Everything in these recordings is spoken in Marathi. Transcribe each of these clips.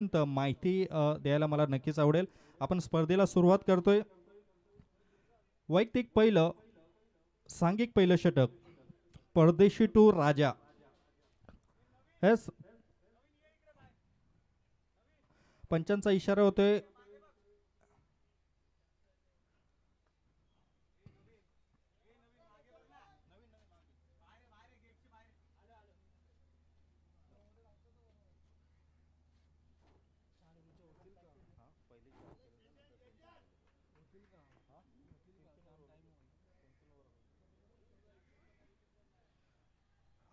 माहिती द्यायला मला नक्कीच आवडेल. आपण स्पर्धेला सुरुवात करतोय. वैयक्तिक पहिलं, सांघिक पहिलं षटक, परदेशी टू राजा. हेस पंचांचा इशारा होतोय.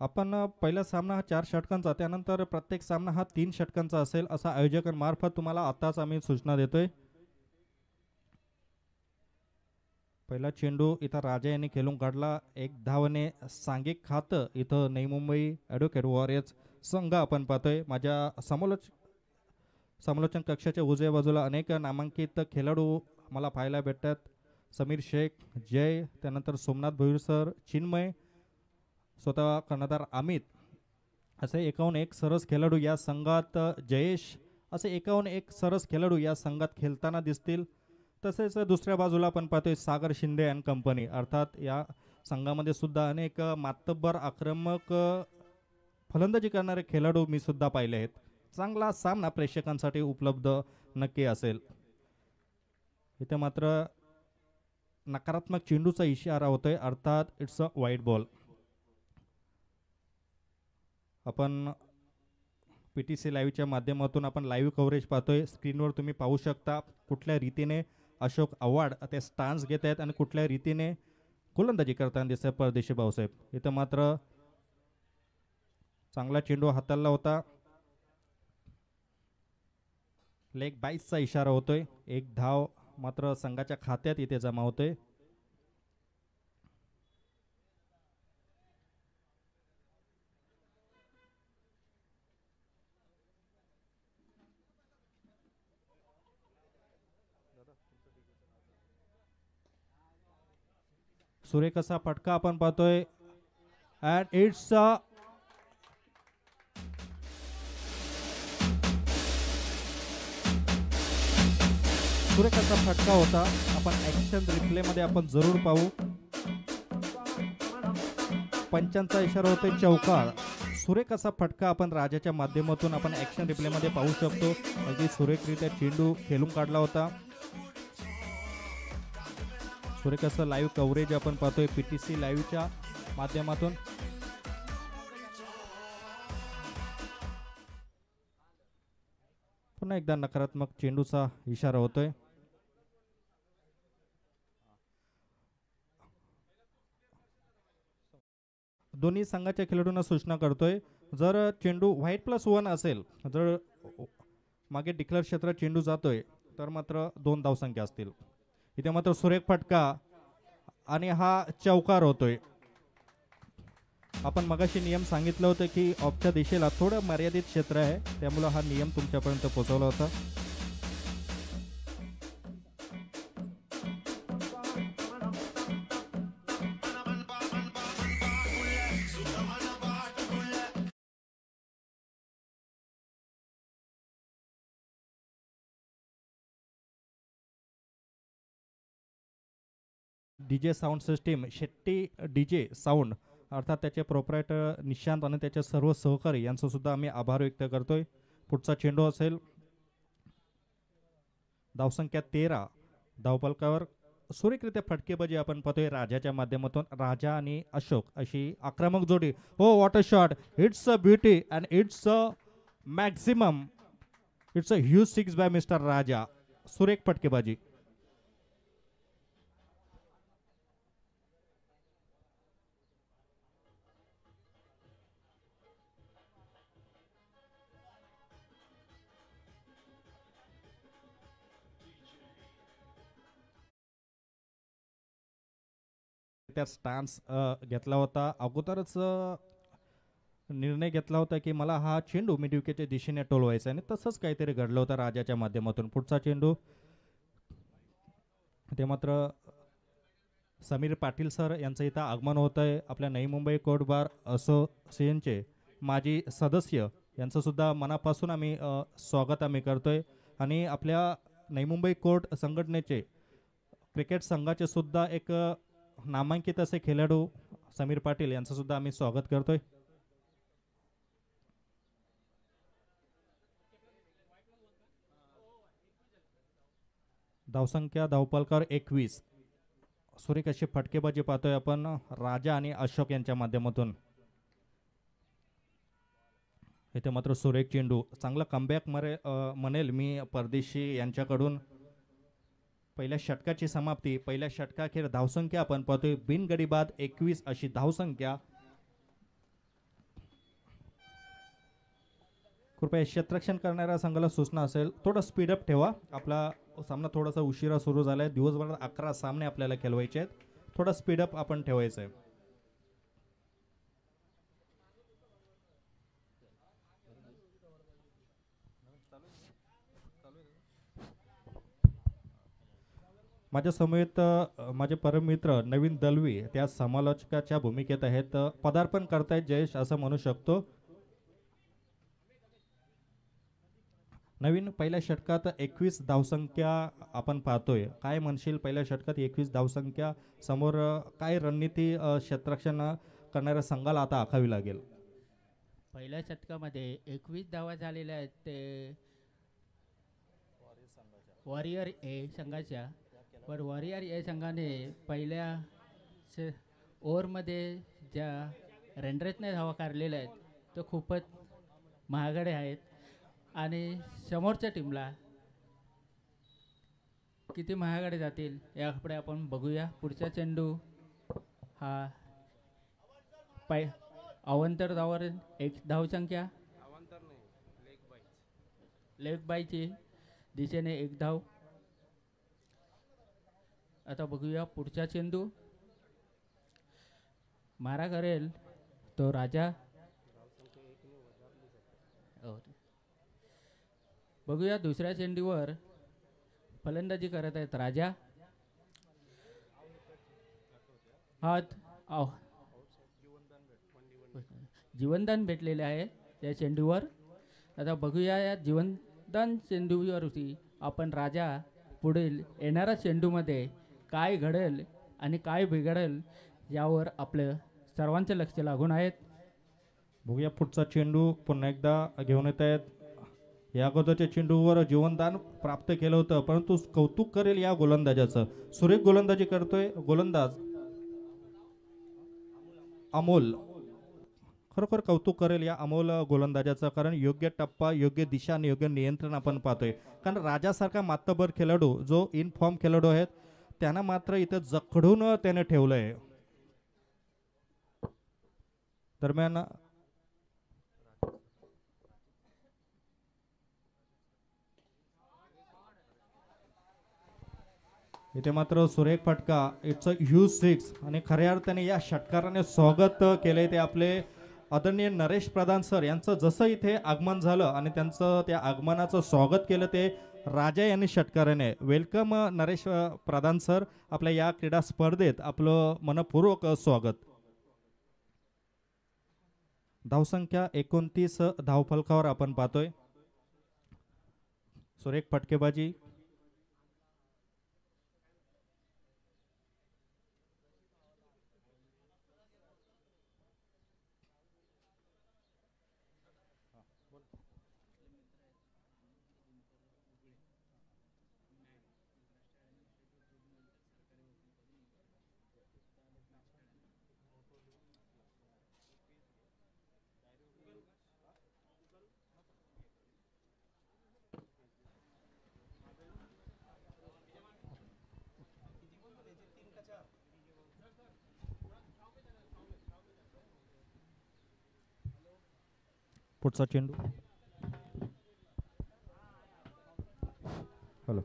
आपण पहिला सामना हा 4 षटकांचा, त्यानंतर प्रत्येक सामना हा 3 षटकांचा असेल असं आयोजकांमार्फत तुम्हाला आताच आम्ही सूचना देतोय. पहिला चेंडू इथं राजा यांनी खेळून काढला. एक धावने सांघिक खातं इथं नई मुंबई ॲडव्होकेट वॉरियर्स संघ आपण पाहतोय. माझ्या समालोचन कक्षाच्या उजव्या बाजूला अनेक नामांकित खेळाडू मला पाहायला भेटतात. समीर शेख, जय, त्यानंतर सोमनाथ भोईर सर, चिन्मय, स्वतः कर्णधार अमित, असे 51 सरस खेळाडू या संघात, जयेश, असे 51 सरस खेळाडू या संघात खेळताना दिसतील. तसेच दुसऱ्या बाजूला आपण पाहतोय सागर शिंदे अँड कंपनी, अर्थात या संघामध्ये सुद्धा अनेक मातब्बर आक्रमक फलंदाजी करणारे खेळाडू मी सुद्धा पाहिले आहेत. चांगला सामना प्रेक्षकांसाठी उपलब्ध नक्की असेल. इथे मात्र नकारात्मक चेंडूचा इशारा होतोय, अर्थात इट्स अ वाईट बॉल. आपण PTC लाईव्हच्या माध्यमातून आपण लाईव्ह कव्हरेज पाहतोय. स्क्रीनवर तुम्ही पाहू शकता कुठल्या रीतीने अशोक आव्हाड ते स्टान्स घेत आहेत आणि कुठल्या रीतीने गोलंदाजी करताना दिसत परदेशी भाऊसाहेब. इथं मात्र चांगला चेंडू हाताळला होता. लेग बाईसचा इशारा होतोय. एक धाव मात्र संघाच्या खात्यात इथे जमा होतोय. सुरेख असा फटका आपण पाहतोय अँड इट्स सुरेख असा फटका होता. आपण ऍक्शन रिप्ले मध्ये आपण जरूर पाहू. पंचांचा इशारा होतोय चौकार. सुरेख असा फटका आपण राजाच्या माध्यमातून आपण ऍक्शन रिप्ले मध्ये पाहू शकतो. अगदी सुरेखरित्या चेंडू खेळून काढला होता. सुरेख असं लाईव्ह कव्हरेज आपण पाहतोय PTC लाईव्हच्या माध्यमातून. पुन्हा एकदा नकारात्मक चेंडूचा इशारा होतोय. दोन्ही संघाच्या खेळाडूंना सूचना करतोय, जर चेंडू व्हाईट+1 असेल, जर मागे डिक्लेअर क्षेत्र चेंडू जातोय तर मात्र 2 धावसंख्या असतील. इथे मात्र सुरेख फटका आणि हा चौकार होतोय. आपण मगाशी नियम सांगितलं होतं की ऑफच्या दिशेला थोडं मर्यादित क्षेत्र आहे, त्यामुळे हा नियम तुमच्यापर्यंत पोहोचवला होता. DJ sound system Shetty DJ sound, अर्थात त्याचे प्रोप्रायटर निशांत आणि त्याचे सर्व सहकारी यांचा सुद्धा आम्ही आभार व्यक्त करतोय. पुढचा चेंडू असेल. धावसंख्या 13 धावपलकावर. सुरेखरित्या फटकेबाजी आपण पाहतोय राजाच्या माध्यमातून. राजा आणि अशोक अशी आक्रमक जोडी. हो, what a shot. It's a beauty and it's a maximum. It's a huge 6 by Mister Raja. सुरेख फटकेबाजी. त्या स्टान्स घेतला होता अगोदरच, निर्णय घेतला होता की मला हा चेंडू मिडविकेटच्या दिशेने टोलवायचा आणि तसंच काहीतरी घडलं होतं राजाच्या माध्यमातून. पुढचा चेंडू. ते मात्र समीर पाटील सर यांचं इथं आगमन होत आहे. आपल्या नई मुंबई कोर्ट बार असोसिएशनचे माजी सदस्य यांचं सुद्धा मनापासून आम्ही स्वागत आम्ही करतोय. आणि आपल्या नवी मुंबई कोर्ट संघटनेचे क्रिकेट संघाचे सुद्धा एक नामांकित असे खेळाडू समीर पाटील यांचं सुद्धा आम्ही स्वागत करतोय. धावसंख्या धावपलकार 21. सुरेख अशी फटकेबाजी पाहतोय आपण राजा आणि अशोक यांच्या माध्यमातून. इथे मात्र सुरेख चेंडू, चांगला कमबॅक म्हणेल मी परदेशी यांच्याकडून. पहिल्या षटकाची समाप्ती, पहिल्या षटकाखेर धावसंख्या आपण पाहतोय बिनगडी बाद 21 अशी धावसंख्या. कृपया क्षेत्ररक्षण करणाऱ्या संघाला सूचना असेल थोडं स्पीडअप ठेवा. आपला सामना थोडासा उशिरा सुरू झालाय. दिवसभरात 11 सामने आपल्याला खेळवायचे आहेत. थोडा स्पीडअप आपण ठेवायचं आहे. माझ्या समेत माझे परममित्र नवीन दलवी त्या समालोचकाच्या भूमिकेत आहेत. पदार्पण करतायत जयेश असं म्हणू शकतो. नवीन पहिल्या षटकात 21 धावसंख्या आपण पाहतोय. काय म्हणशील पहिल्या षटकात 21 धावसंख्या समोर काय रणनीती क्षेत्ररक्षण करणाऱ्या संघाला आता आखावी लागेल? पहिल्या षटकामध्ये 21 धावा झालेल्या आहेत ते वॉरियर ए संघाच्या. पण वॉरियर ए संघाने पहिल्या ओव्हरमध्ये ज्या रनरेटने धावा काढलेल्या आहेत तो खूपच महागडे आहेत. आणि समोरच्या टीमला किती महागडे जातील याकडे आपण बघूया. पुढचा चेंडू हा अवंतर धावावर 1 धावसंख्या, लेग बायची दिशेने 1 धाव. आता बघूया पुढचा चेंडू मारा करेल तो राजा. बघूया दुसऱ्या चेंडूवर फलंदाजी करत आहेत राजा. हात जीवनदान भेटलेले आहे या चेंडूवर. आता बघूया या जीवनदान चेंडूवरती आपण राजा पुढील येणाऱ्या चेंडूमध्ये काय घडेल आणि काय बिघडेल यावर आपलं सर्वांचं लक्ष लागून आहेत. बघूया पुढचा चेंडू पुन्हा एकदा घेऊन येत आहेत. या अगोदरच्या चेंडूवर जीवनदान प्राप्त केलं होतं परंतु कौतुक करेल या गोलंदाजाचं. सुरेख गोलंदाजी करतोय गोलंदाज अमोल. खरोखर कौतुक करेल या अमोल गोलंदाजाचं. कारण योग्य टप्पा, योग्य दिशा आणि योग्य नियंत्रण आपण पाहतोय. कारण राजासारखा मातबर खेळाडू जो इन फॉर्म खेळाडू आहेत त्यांना मात्र इथं जखडून त्याने ठेवलंय. दरम्यान इथे मात्र सुरेख फटका, इट्स अ ह्यूज 6. आणि खऱ्या अर्थाने या षटकाराने स्वागत केलंय ते आपले आदरणीय नरेश प्रधान सर यांचं. जसं इथे आगमन झालं आणि त्यांचं त्या आगमनाचं स्वागत केलं ते राजा यांनी षटकाराने. वेलकम नरेश प्रधान सर, आपल्या या क्रीडा स्पर्धेत आपलं मनपूर्वक स्वागत. धावसंख्या 29 धावफलकावर आपण पाहतोय. सुरेख फटकेबाजी. पुढचा चेंडू हॅलो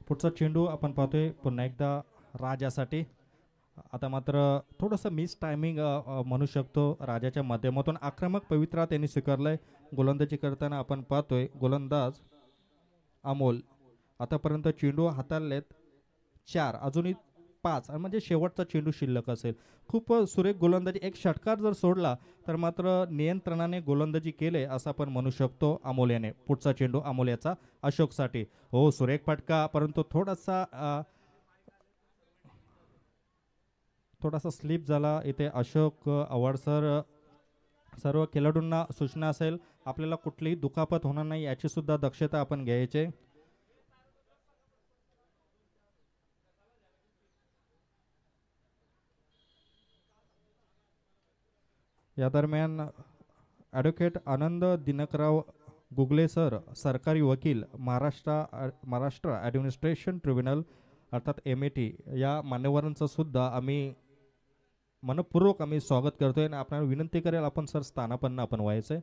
पुढचा चेंडू आपण पाहतोय पुन्हा एकदा राजासाठी. आता मात्र थोडंसं मिस टायमिंग म्हणू शकतो राजाच्या माध्यमातून. आक्रमक पवित्रा त्यांनी स्वीकारलाय गोलंदाजी करताना आपण पाहतोय. गोलंदाज अमोल आतापर्यंत चेंडू हाताळलेत 4, अजूनही 5 आणि म्हणजे शेवटचा चेंडू शिल्लक असेल. खूप सुरेख गोलंदाजी, एक षटकार जर सोडला तर मात्र नियंत्रणाने गोलंदाजी केले असं आपण म्हणू शकतो अमोल्याने. पुढचा चेंडू अमोल्याचा अशोकसाठी. हो, सुरेख फटका, परंतु थोडासा स्लिप झाला इथे. अशोक अवडसर, सर्व खेळाडूंना सूचना असेल, आपल्याला कुठलीही दुखापत होणार नाही याची सुद्धा दक्षता आपण घ्यायचे. या दरम्यान ॲडव्होकेट आनंद दिनकराव गुगले सर, सरकारी वकील, महाराष्ट्र ॲडमिनिस्ट्रेशन ट्रिब्युनल अर्थात MAT, या मान्यवरांचं सुद्धा आम्ही मनपूर्वक स्वागत करतोय आणि आपल्याला विनंती करेल आपण सर स्थानापन्न आपण व्हायचंय.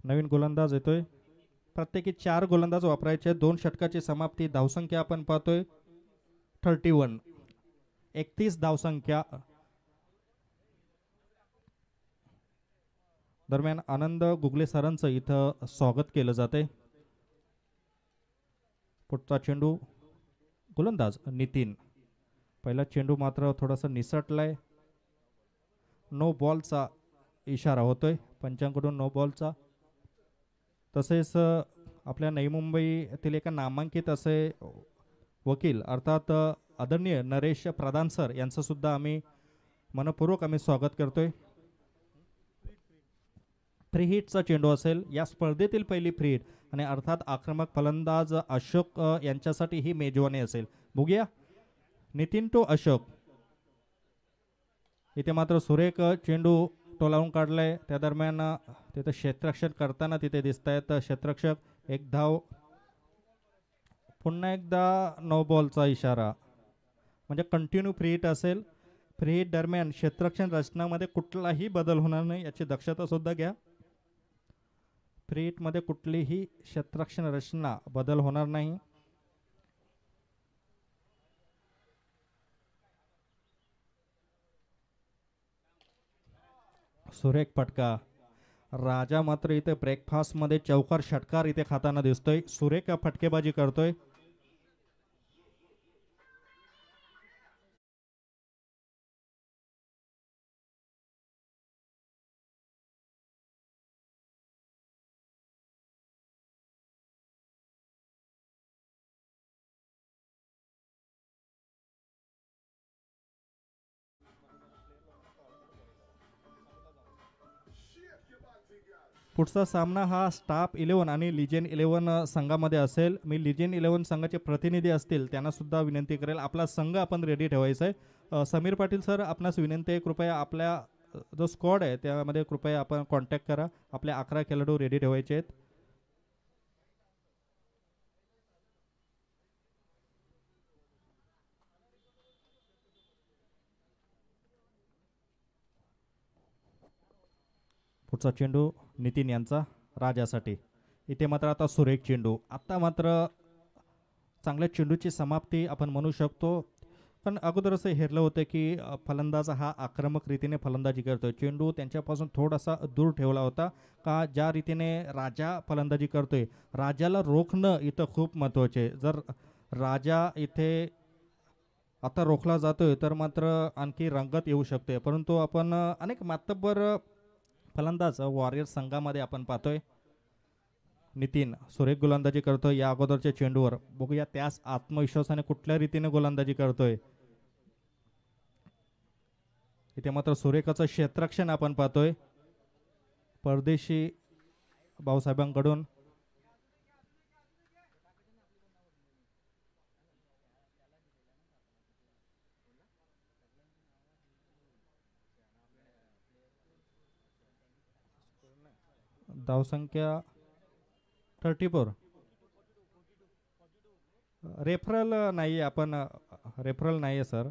नवीन गोलंदाज येतोय. प्रत्येकी 4 गोलंदाज वापरायचे. 2 षटकाची समाप्ती. धावसंख्या आपण पाहतोय 31, 31 धावसंख्या. दरम्यान आनंद गुगले सरांचं इथं स्वागत केलं जाते. पुढचा चेंडू गोलंदाज नितीन. पहिला चेंडू मात्र थोडासा निसटलाय. नो बॉलचा इशारा होतोय पंचांकडून, नो बॉलचा. तसेच आपल्या नवी मुंबईतील एका नामांकित असे वकील अर्थात आदरणीय नरेश प्रधान सर यांचं सुद्धा आम्ही मनपूर्वक स्वागत करतोय. फ्री हिटचा चेंडू असेल, या स्पर्धेतील पहिली फ्री हिट आणि अर्थात आक्रमक फलंदाज अशोक यांच्यासाठी ही मेजवानी असेल. बघूया, नितीन टू अशोक. इथे मात्र सुरेख चेंडू टोलावून काढलाय. त्या दरम्यान तिथे क्षेत्ररक्षण करताना तिथे दिसत आहेत क्षेत्ररक्षक. एक धाव. पुन्हा एकदा नो बॉलचा इशारा, म्हणजे कंटिन्यू फ्री हिट असेल. फ्री हिट दरम्यान क्षेत्ररक्षण रचनामध्ये कुठलाही बदल होणार नाही याची दक्षता सुद्धा घ्या. फ्री हिट मध्ये कुठलीही क्षेत्ररक्षण रचना बदल होणार नाही. सुरेख फटका. राजा मात्र इथे ब्रेकफास्ट मध्ये चौकार षटकार इथे खाताना दिसतोय. सुरेख फटकेबाजी करतोय. पुढचा सामना हा स्टाफ 11 आणि लिजेंड 11 संघामध्ये असेल. मी लिजेंड 11 संघाचे प्रतिनिधी असतील त्यांना सुद्धा विनंती करेल, आपला संघ आपण रेडी ठेवायचा आहे. समीर पाटील सर, आपणास विनंती आहे, कृपया आपल्या जो स्क्वॉड आहे त्यामध्ये कृपया आपण कॉन्टॅक्ट करा. आपले 11 खेळाडू रेडी ठेवायचे आहेत. पुढचा चेंडू नितीन यांचा राजासाठी. इथे मात्र आता सुरेख चेंडू. आता मात्र चांगल्या चेंडूची समाप्ती आपण म्हणू शकतो. पण अगोदर असं हेरलं होतं की फलंदाज हा आक्रमक रीतीने फलंदाजी करतोय. चेंडू त्यांच्यापासून थोडासा दूर ठेवला होता का ज्या रीतीने राजा फलंदाजी करतोय, राजाला रोखणं इथं खूप महत्त्वाचे. जर राजा इथे आता रोखला जातोय तर मात्र आणखी रंगत येऊ शकते. परंतु आपण अनेक मातब्बर फलंदाज वॉरियर संघामध्ये आपण पाहतोय. नितीन सुरेख गोलंदाजी करतोय या अगोदरच्या चेंडूवर. बघूया त्यास आत्मविश्वासाने कुठल्या रीतीने गोलंदाजी करतोय. इथे मात्र सुरेखाचं क्षेत्ररक्षण आपण पाहतोय परदेशी भाऊसाहेबांकडून. धावसंख्या 34. रेफरल नाही, आपण रेफरल नाही आहे सर.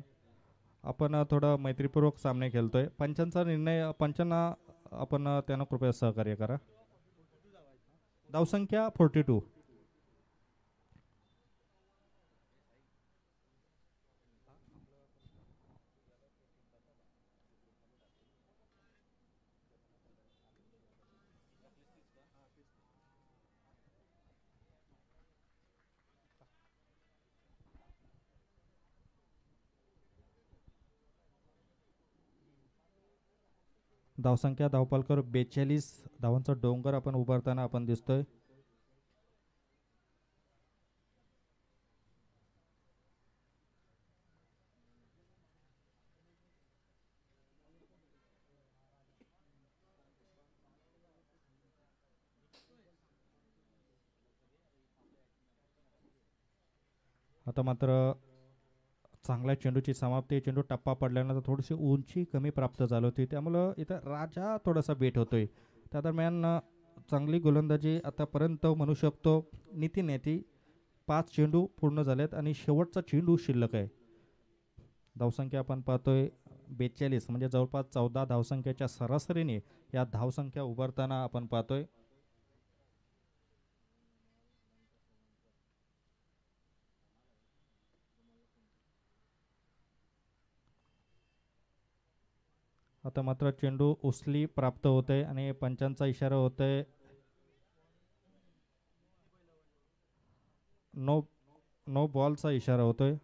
आपण थोडं मैत्रीपूर्वक सामने खेळतोय. पंचांचा निर्णय, पंचांना आपण त्यांना कृपया सहकार्य करा. धावसंख्या 42. धावसंख्या धावपालकर 42 धावांचा डोंगर आपण उभारताना आपण दिसतोय. आता मात्र चांगल्या चेंडूची समाप्ती. चेंडू टप्पा पडल्यानंतर थोडीशी उंची कमी प्राप्त झाली होती, त्यामुळं इथं राजा थोडासा बेट होतोय. त्या दरम्यान चांगली गोलंदाजी आतापर्यंत म्हणू शकतो नितीन येते. 5 चेंडू पूर्ण झालेत आणि शेवटचा चेंडू शिल्लक आहे. धावसंख्या आपण पाहतोय 42 म्हणजे जवळपास 14 धावसंख्येच्या सरासरीने या धावसंख्या उभारताना आपण पाहतोय. आता मात्र चेंडू उचली प्राप्त होते आणि पंचांचा इशारा होतोय नो बॉलचा इशारा होतोय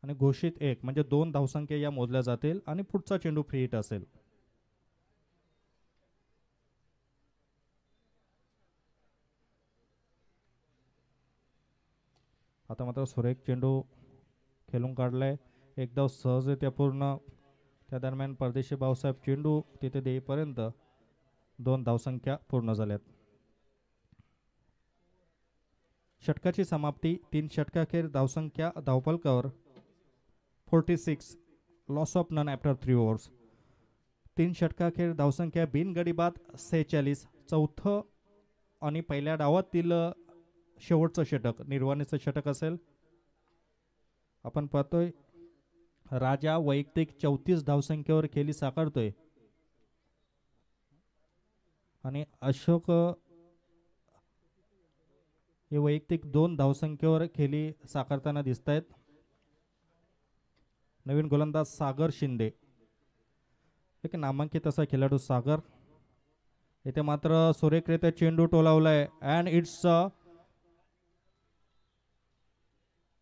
आणि घोषित 1 म्हणजे 2 धावसंख्या या मोजल्या जातील आणि पुढचा चेंडू फ्री हिट असेल. आता मात्र सुरेख चेंडू खेळून काढलाय. एक धाव सहजरित्या पूर्ण. त्या दरम्यान परदेशी भाऊसाहेब चेंडू तिथे देईपर्यंत 2 धावसंख्या पूर्ण झाल्यात. षटकाची समाप्ती. 3 षटकाखेर धावसंख्या धावपलकावर 46 loss of none after 3 overs. 3 षटकाखेर धावसंख्या बिनगडी बाद 46. चौथं आणि पहिल्या डावातील शेवटचं षटक निर्वाणीचं षटक असेल. आपण पाहतोय राजा वैयक्तिक 34 धावसंख्येवर खेळी साकारतोय आणि अशोक हे वैयक्तिक 2 धावसंख्येवर खेळी साकारताना दिसत आहेत. नवीन गोलंदाज सागर शिंदे, एक नामांकित असा खेळाडू सागर. इथे मात्र सुरेखरित्या चेंडू टोलावलाय and it's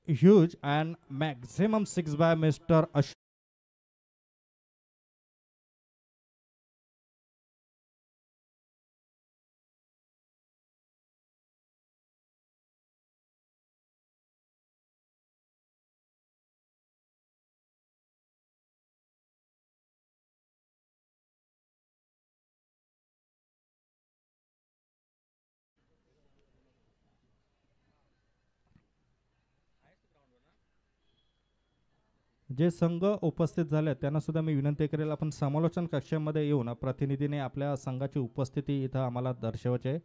huge and maximum 6 by Mr. Ashok. जे संघ उपस्थित झाले त्यांना सुद्धा मी विनंती करेल आपण समालोचन कक्षामध्ये येऊन प्रतिनिधीने आपल्या संघाची उपस्थिती इथं आम्हाला दर्शवायची आहे.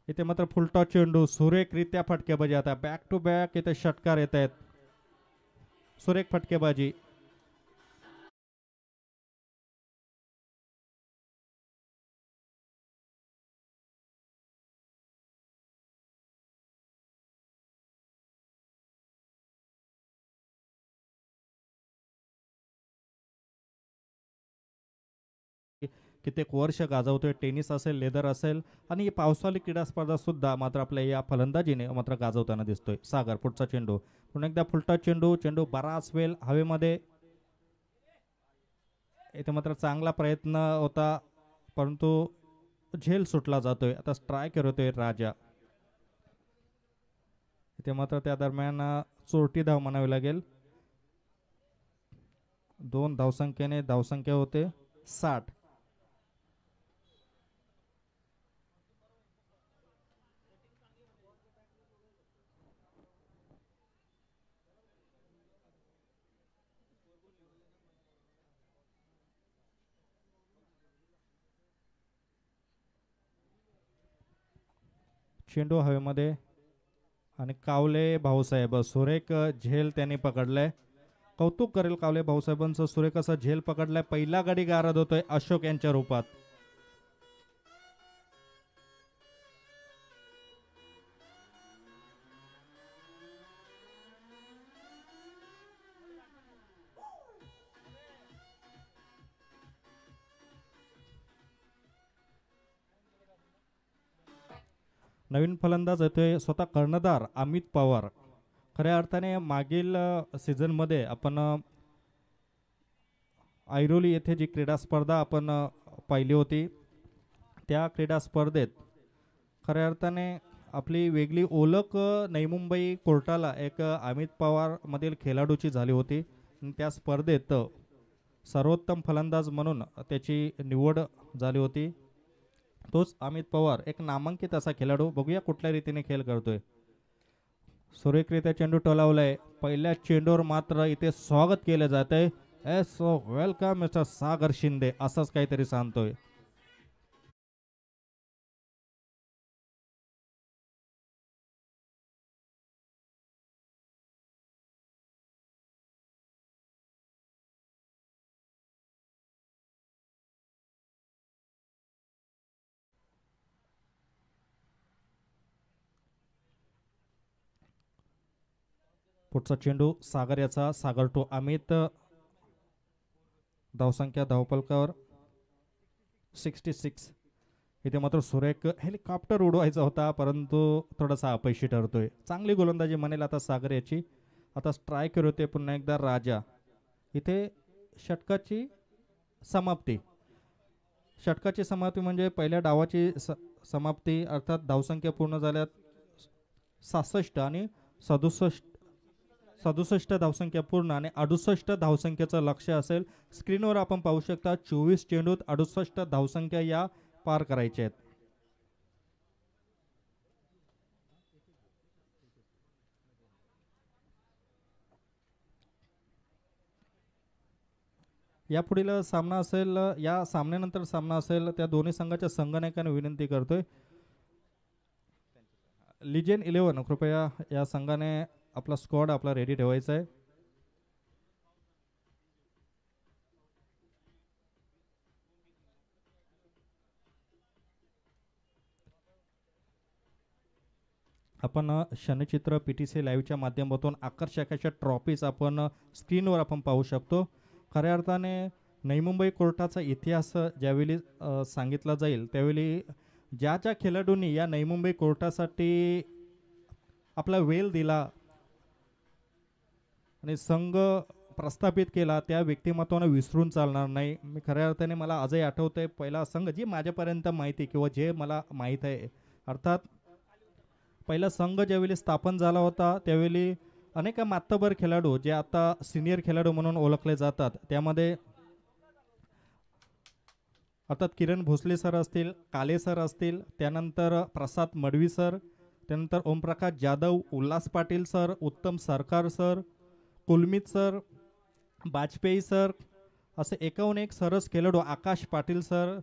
इथे मात्र फुलटॉस चेंडू सुरेखरित्या फटकेबाजी. आता बॅक टू बॅक इथे षटकार येत आहेत. सुरेख फटकेबाजी. कित्येक वर्ष गाजवतोय. टेनिस असेल, लेदर असेल आणि पावसाळी क्रीडा स्पर्धा सुद्धा मात्र आपल्या या फलंदाजीने मात्र गाजवताना दिसतोय. सागर पुढचा चेंडू पुन्हा एकदा फुलटॉस चेंडू. चेंडू बराच वेळ हवेमध्ये. इथे मात्र चांगला प्रयत्न होता परंतु झेल सुटला जातोय. आता स्ट्राईक करतोय राजा. इथे मात्र त्या दरम्यान चोरटी धाव म्हणावी लागेल. 2 धावसंख्येने धावसंख्या होते 60. चेंडू हवेमध्ये आणि कावले भाऊसाहेब सुरेख झेल त्यांनी पकडलाय. कौतुक करेल कावले भाऊसाहेबांचं. सुरेख असा झेल पकडलाय. पहिला गडी गारद होतोय अशोक यांच्या रूपात. नवीन फलंदाज येतोय स्वतः कर्णधार अमित पवार. खऱ्या अर्थाने मागील सीझनमध्ये आपण ऐरोली येथे जी क्रीडा स्पर्धा आपण पाहिली होती, त्या क्रीडा स्पर्धेत खऱ्या अर्थाने आपली वेगळी ओळख नवी मुंबई कोर्टाला एक अमित पवार मधील खेळाडूची झाली होती आणि त्या स्पर्धेत सर्वोत्तम फलंदाज म्हणून त्याची निवड झाली होती. तोच अमित पवार एक नामांकित असा खेळाडू. बघूया कुठल्या रीतीने खेळ करतोय. सुरेखरित्या चेंडू टोलावलाय. पहिल्या चेंडूवर मात्र इथे स्वागत केलं जात आहे. सो वेलकम मिस्टर सागर शिंदे असंच काहीतरी सांगतोय. पुढचा चेंडू सागर याचा. सागर टू अमित. धावसंख्या धावपलकावर 66. इथे मात्र सुरेख हेलिकॉप्टर उडवायचा होता परंतु थोडासा अपयशी ठरतोय. चांगली गोलंदाजी म्हणेल आता सागर याची. आता स्ट्रायकर होते पुन्हा एकदा राजा. इथे षटकाची समाप्ती. षटकाची समाप्ती म्हणजे पहिल्या डावाची समाप्ती, अर्थात धावसंख्या पूर्ण झाल्यात 66 आणि 67 धावसंख्या पूर्ण आणि 68 धावसंख्येचं लक्ष्य असेल. स्क्रीनवर आपण पाहू शकता 24 चेंडूत 68 धावसंख्या या पार करायच्या आहेत. यापुढील सामना असेल, या सामन्यानंतर सामना असेल, त्या दोन्ही संघाच्या संघनायकाने विनंती करतोय, लिजेंड 11 कृपया या संघाने आपला स्क्वॉड आपला रेडी ठेवायचा आहे. आपण क्षणचित्र पीटीसी लाईव्हच्या माध्यमातून आकर्षक अशा ट्रॉफीज आपण स्क्रीनवर आपण पाहू शकतो. खऱ्या अर्थाने नवी मुंबई कोर्टाचा इतिहास ज्यावेळी सांगितला जाईल त्यावेळी ज्या ज्या खेळाडूंनी या नवी मुंबई कोर्टासाठी आपला वेल दिला आणि संघ प्रस्थापित केला त्या व्यक्तिमत्वानं विसरून चालणार नाही. मी खऱ्या अर्थाने मला आजही आठवतंय पहिला संघ जी माझ्यापर्यंत माहिती किंवा जे मला माहीत आहे, अर्थात पहिला संघ ज्यावेळी स्थापन झाला होता त्यावेळी अनेक मातबर खेळाडू जे आता सिनियर खेळाडू म्हणून ओळखले जातात, त्यामध्ये अर्थात किरण भोसले सर असतील, काले सर असतील, त्यानंतर प्रसाद मडवी सर, त्यानंतर ओमप्रकाश जाधव, उल्हास पाटील सर, उत्तम सरकार सर, कुलमित सर, वाजपेयी सर, असे एकाहून एक सरस खेळाडू, आकाश पाटील सर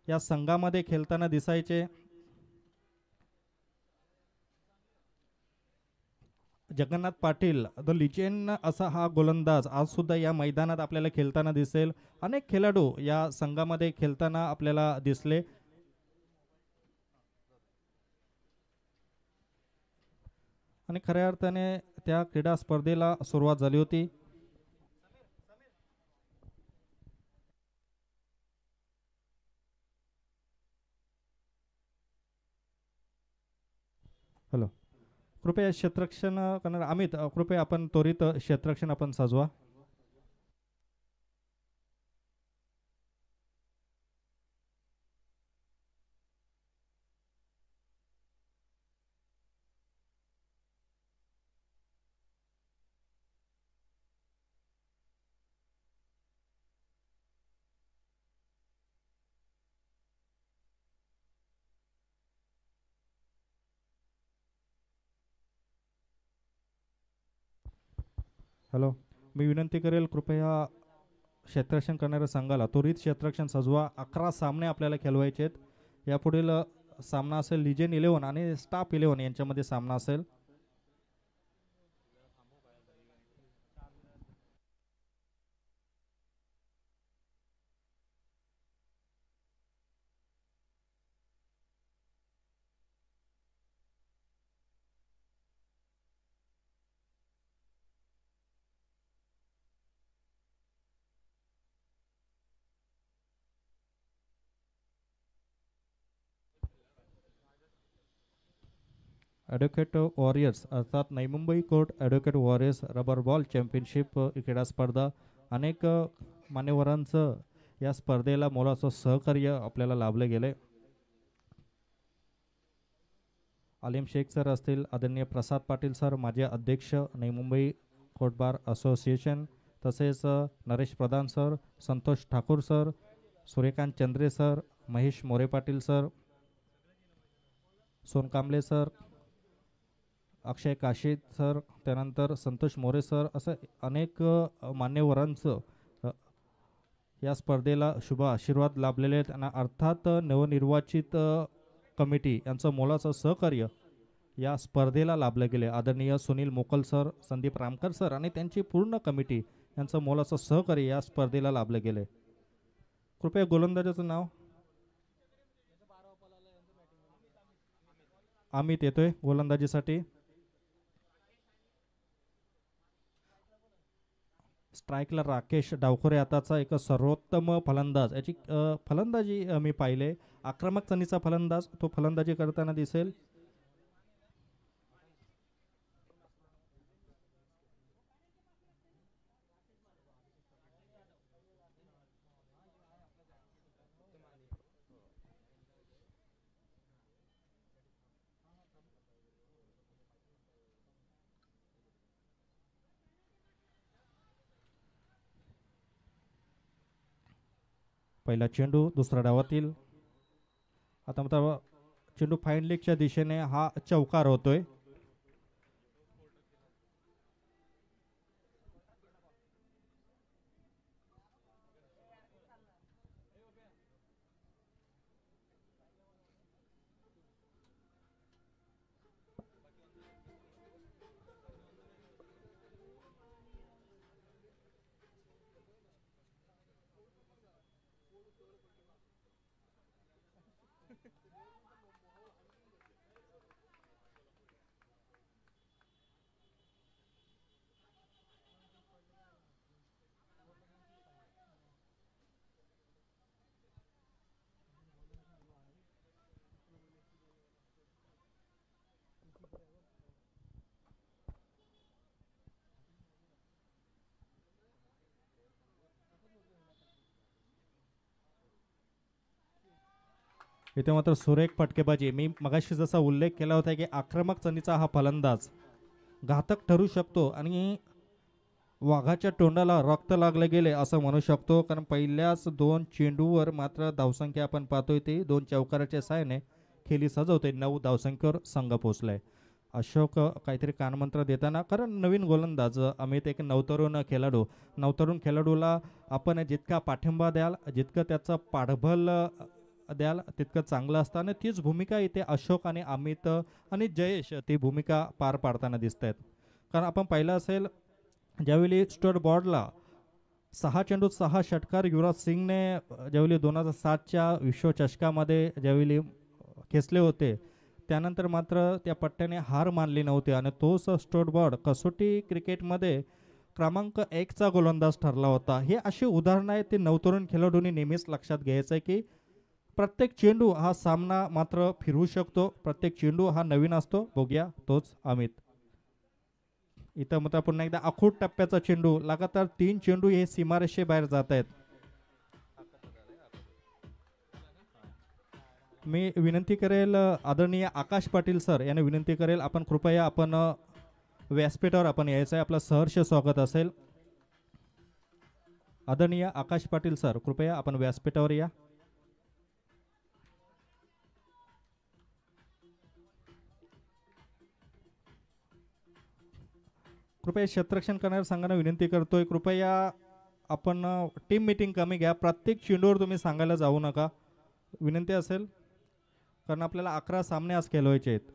या संघामध्ये खेळताना दिसायचे. जगन्नाथ पाटील द लिजेंड असा हा गोलंदाज आज सुद्धा या मैदानात आपल्याला खेळताना दिसेल. अनेक खेळाडू या संघामध्ये खेळताना आपल्याला दिसले. आणि खऱ्या अर्थाने त्या क्रीडा स्पर्धेला सुरुवात झाली होती. हॅलो, कृपया क्षेत्ररक्षण करणार अमित, कृपया आपण त्वरित क्षेत्ररक्षण आपण सजवा. हॅलो, मी विनंती करेल कृपया क्षेत्ररक्षण करणाऱ्या संघाला त्वरित क्षेत्ररक्षण सजवा. 11 सामने आपल्याला खेळवायचे आहेत. यापुढील सामना असेल लिजेंड 11 आणि स्टाफ 11 यांच्यामध्ये सामना असेल. ॲडव्होकेट वॉरियर्स अर्थात Navi Mumbai court advocate warriors rubber ball championship क्रीडा स्पर्धा अनेक मान्यवरांचं या स्पर्धेला मोलाचं सहकार्य आपल्याला लाभले गेले. आलिम शेख सर असतील, आदरणीय प्रसाद पाटील सर माजी अध्यक्ष Navi Mumbai court bar association, तसेच Naresh Pradhan sir, Santosh Thakur sir, Suryakant Chandre sir, Mahesh More Patil sir, Sonkamble sir, Akshay Kashid sir, त्यानंतर संतोष मोरे सर, असं अनेक मान्यवरांचं या स्पर्धेला शुभ आशीर्वाद लाभलेले आहेत. आणि अर्थात नवनिर्वाचित कमिटी यांचं मोलाचं सहकार्य या स्पर्धेला लाभले गेले. आदरणीय सुनील मोकल सर, संदीप रामकर सर आणि त्यांची पूर्ण कमिटी यांचं मोलाचं सहकार्य या स्पर्धेला लाभले गेले. कृपया गोलंदाजाचं नाव. अमित येतोय गोलंदाजीसाठी. स्ट्राईकला राकेश डावखोरे आताचा एक सर्वोत्तम फलंदाज. याची फलंदाजी मी पाहिले, आक्रमक चणीचा फलंदाज तो फलंदाजी करताना दिसेल. पहिला चेंडू दुसऱ्या डावातील. आता मात्र चेंडू फाईन लेगच्या दिशेने हा चौकार होतोय. इथे मात्र सुरेख फटकेबाजी. मी मगाशी जसा उल्लेख केला होता की आक्रमक चणीचा हा फलंदाज घातक ठरू शकतो आणि वाघाच्या तोंडाला रक्त लागले गेले असं म्हणू शकतो. कारण पहिल्याच 2 चेंडूवर मात्र धावसंख्या आपण पाहतोय ती 2 चौकाराच्या साहाय्याने खेळी सजवते. 9 धावसंख्येवर संघ पोहोचलाय. अशोक काहीतरी कानमंत्र देताना, कारण नवीन गोलंदाज अमित एक नवतरुण खेळाडूला आपण जितका पाठिंबा द्याल, जितकं त्याचं पाठबळ द्याल तितकं चांगलं असतं. आणि तीच भूमिका इथे अशोक आणि अमित आणि जयेश ती भूमिका पार पाडताना दिसत आहेत. कारण आपण पाहिलं असेल ज्यावेळी स्टोअर बॉर्डला 6 चेंडूत 6 षटकार युवराज सिंगने ज्यावेळी 2007च्या विश्वचषकामध्ये ज्यावेळी खेचले होते, त्यानंतर मात्र त्या पट्ट्याने हार मानली नव्हती. आणि तोच स्टोअर बॉर्ड कसोटी क्रिकेटमध्ये क्रमांक 1चा गोलंदाज ठरला होता. हे अशी उदाहरणं आहेत ते नवतरुण खेळाडूंनी नेहमीच लक्षात घ्यायचं आहे की प्रत्येक चेंडू हा सामना मात्र फिरवू शकतो, प्रत्येक चेंडू हा नवीन असतो. बघूया तोच अमित. इथं मात्र पुन्हा एकदा आखूड टप्प्याचा चेंडू, लगातार 3 चेंडू हे सीमारेषे बाहेर जात आहेत. मी विनंती करेल आदरणीय आकाश पाटील सर यांना विनंती करेल आपण कृपया आपण व्यासपीठावर आपण यायचं आहे. आपलं सहर्ष स्वागत असेल. आदरणीय आकाश पाटील सर कृपया आपण व्यासपीठावर या. कृपया क्षेत्ररक्षण करणाऱ्या संघांना विनंती करतोय, कृपया आपण टीम मीटिंग कमी घ्या. प्रत्येक चेंडूवर तुम्ही सांगायला जाऊ नका, विनंती असेल. कारण आपल्याला 11 सामने आज खेळवायचे आहेत.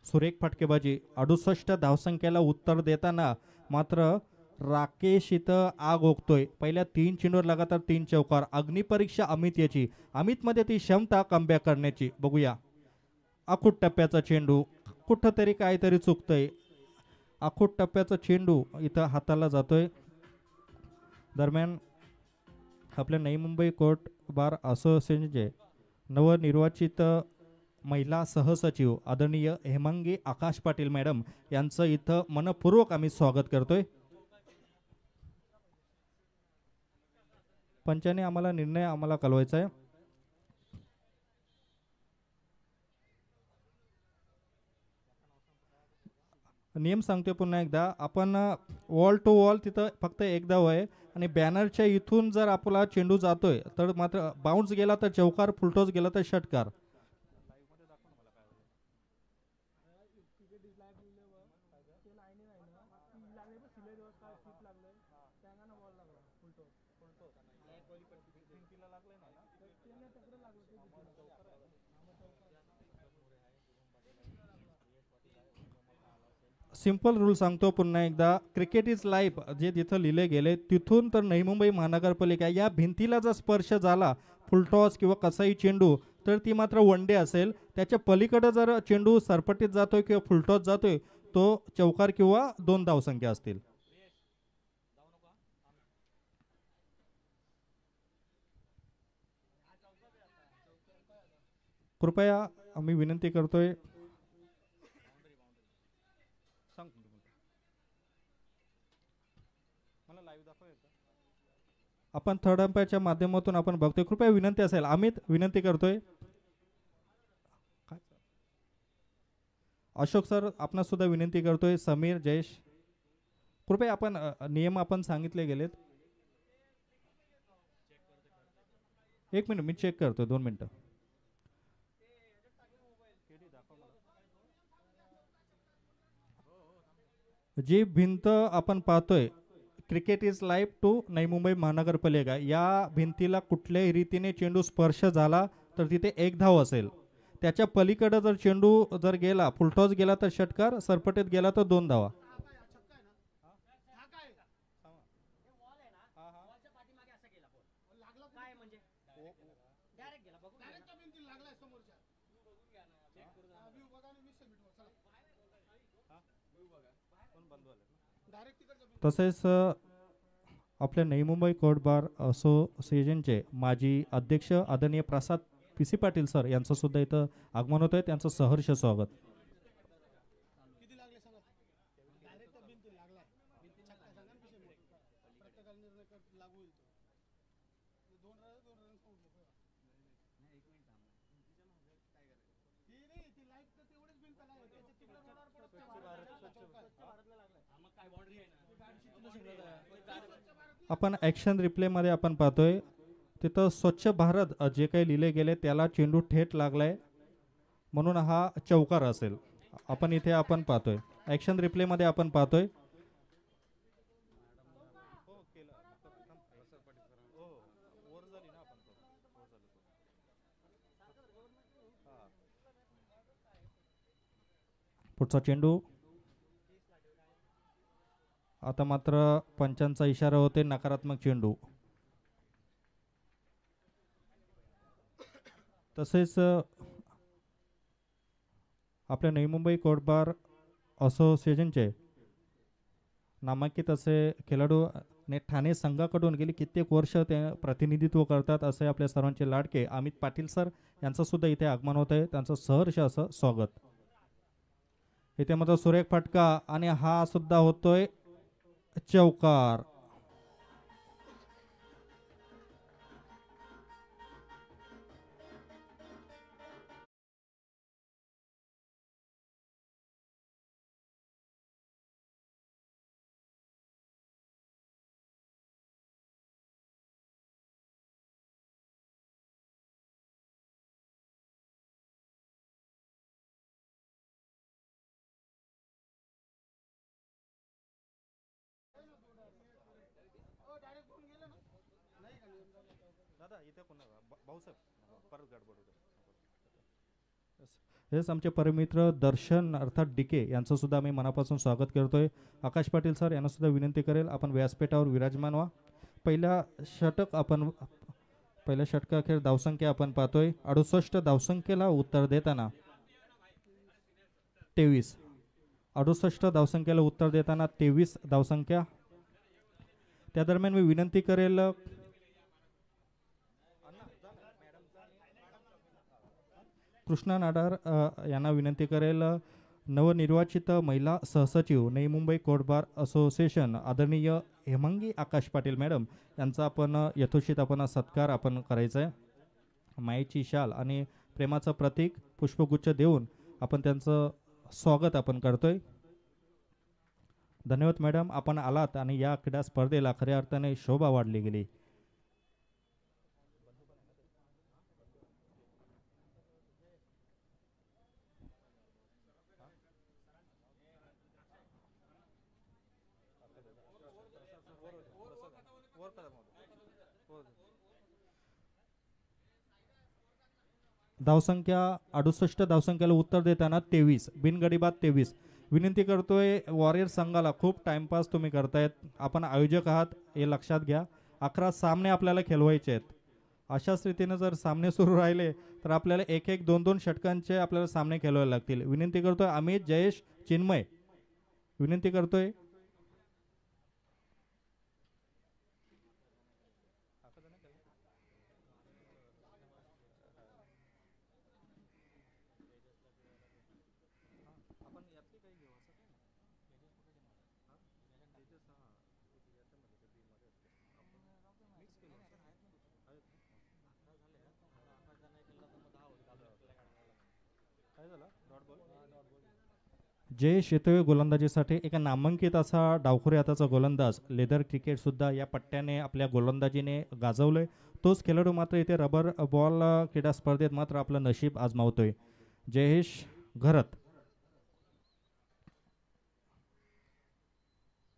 सुरेख फटकेबाजी. 68 धावसंख्येला उत्तर देताना मात्र राकेश इथं आग ओकतोय. पहिल्या 3 चेंडूवर लगातार 3 चौकार. अग्निपरीक्षा अमित याची, अमितमध्ये ती क्षमता कमबॅक करण्याची. बघूया आखूड टप्प्याचा चेंडू, कुठंतरी काहीतरी चुकतंय. आखूड टप्प्याचा चेंडू इथं हाताला जातोय. दरम्यान आपल्या नवी मुंबई कोर्ट बार असोसिएशनचे नवनिर्वाचित महिला सहसचिव आदरणीय हेमांगी आकाश पाटील मॅडम यांचं इथं मनपूर्वक आम्ही स्वागत करतोय. पंचाने आम्हाला निर्णय कळवायचा आहे. नियम सांगतोय पुन्हा एकदा, आपण वॉल टू वॉल तिथं फक्त एकदा आहे आणि बॅनरच्या इथून जर आपला चेंडू जातोय तर मात्र बाउन्स गेला तर चौकार, फुलटॉस गेला तर षटकार. सिंपल रूल सांगतो पुन्हा एकदा, क्रिकेट इज लाईफ जे तिथं लिहिले गेले तिथून तर नवी मुंबई महानगरपालिका या भिंतीला जर स्पर्श झाला फुलटॉस किंवा कसाही चेंडू तर ती मात्र वन डे असेल. त्याच्या पलीकडे जर चेंडू सरपटीत जातोय किंवा फुलटॉस जातोय तो चौकार किंवा 2 धावसंख्या असतील. कृपया आम्ही विनंती करतोय, आपण थर्ड अंपायरच्या माध्यमातून आपण बघतोय. कृपया विनंती असेल, अमित विनंती करतोय. अशोक सर आपणास सुद्धा विनंती करतोय. समीर, जयेश कृपया आपण नियम आपण सांगितले गेलेत. 1 मिनिट मी चेक करतोय, 2 मिनिटं. जी भिंत आपण पाहतोय cricket is life to Navi Mumbai महानगरपालिका, या भिंतीला कुठल्याही रीतीने चेंडू स्पर्श झाला तर तिथे 1 धाव असेल. त्याच्या पलीकडे जर चेंडू जर गेला, फुलटॉस गेला तर षटकार, सरपटेत गेला तर 2 धावा. तसेच आपल्या नवी मुंबई कोर्ट बार असोसिएशनचे माजी अध्यक्ष आदरणीय प्रसाद पी.सी. पाटील सर यांचं सुद्धा इथं आगमन होत आहे. त्यांचं सहर्ष स्वागत. आपण ॲक्शन रिप्ले मध्ये आपण पाहतोय तिथं स्वच्छ भारत जे काही लिहिले गेले त्याला चेंडू थेट लागलाय म्हणून हा चौकार असेल. आपण इथे आपण पाहतोय ॲक्शन रिप्ले मध्ये आपण पाहतोय. पुढचा चेंडू आता मात्र पंचांचा इशारा होते, नकारात्मक चेंडू. तसेच आपल्या नवी मुंबई कोर्ट बार असोसिएशनचे नामांकित असे खेळाडू ठाणे संघाकडून गेली कित्येक वर्ष ते प्रतिनिधित्व करतात असे आपल्या सर्वांचे लाडके अमित पाटील सर यांचं सुद्धा इथे आगमन होत आहे. त्यांचं सहर्ष असं स्वागत. इथे मात्र सुरेख फटका आणि हा सुद्धा होतोय चौकार. हेच आमचे परमित्र दर्शन अर्थात डीके यांचं सुद्धा आम्ही मनापासून स्वागत करतोय. आकाश पाटील सर यांना सुद्धा विनंती करेल आपण व्यासपीठावर विराजमान व्हा. पहिल्या षटकाखेर धावसंख्या आपण पाहतोय 68 धावसंख्येला उत्तर देताना 23 68 धावसंख्येला उत्तर देताना 23 धावसंख्या. त्या दरम्यान मी विनंती करेल कृष्णा नाडार यांना विनंती करेल नवनिर्वाचित महिला सहसचिव नई मुंबई कोर्ट बार असोसिएशन आदरणीय हेमांगी आकाश पाटील मॅडम यांचा आपण यथोचित आपण सत्कार आपण करायचा आहे. मायेची शाल आणि प्रेमाचं प्रतीक पुष्पगुच्छ देऊन आपण त्यांचं स्वागत आपण करतोय. धन्यवाद मॅडम, आपण आलात आणि या क्रीडा स्पर्धेला खऱ्या अर्थाने शोभा वाढली गेली. धावसंख्या 68 धावसंख्येला उत्तर देताना 23 बिनगडी बाद 23. विनंती करतोय वॉरियर संघाला, खूप टाइमपास तुम्ही करतायत. आपण आयोजक आहात हे लक्षात घ्या. 11 सामने आपल्याला खेळवायचे आहेत. अशा स्थितीने जर सामने सुरू राहिले तर आपल्याला 1-1 2-2 षटकांचे आपल्याला सामने खेळवावे लागतील. विनंती करतोय अमित, जयेश, चिन्मय, विनंती करतोय. जयेश येतोय गोलंदाजीसाठी. एका नामांकित असा डावखुरी हाताचा गोलंदाज. लेदर क्रिकेट सुद्धा या पट्ट्याने आपल्या गोलंदाजीने गाजवलंय. तोच खेळाडू मात्र इथे रबर बॉल क्रीडा स्पर्धेत मात्र आपलं नशीब आजमावतोय. जयेश घरत.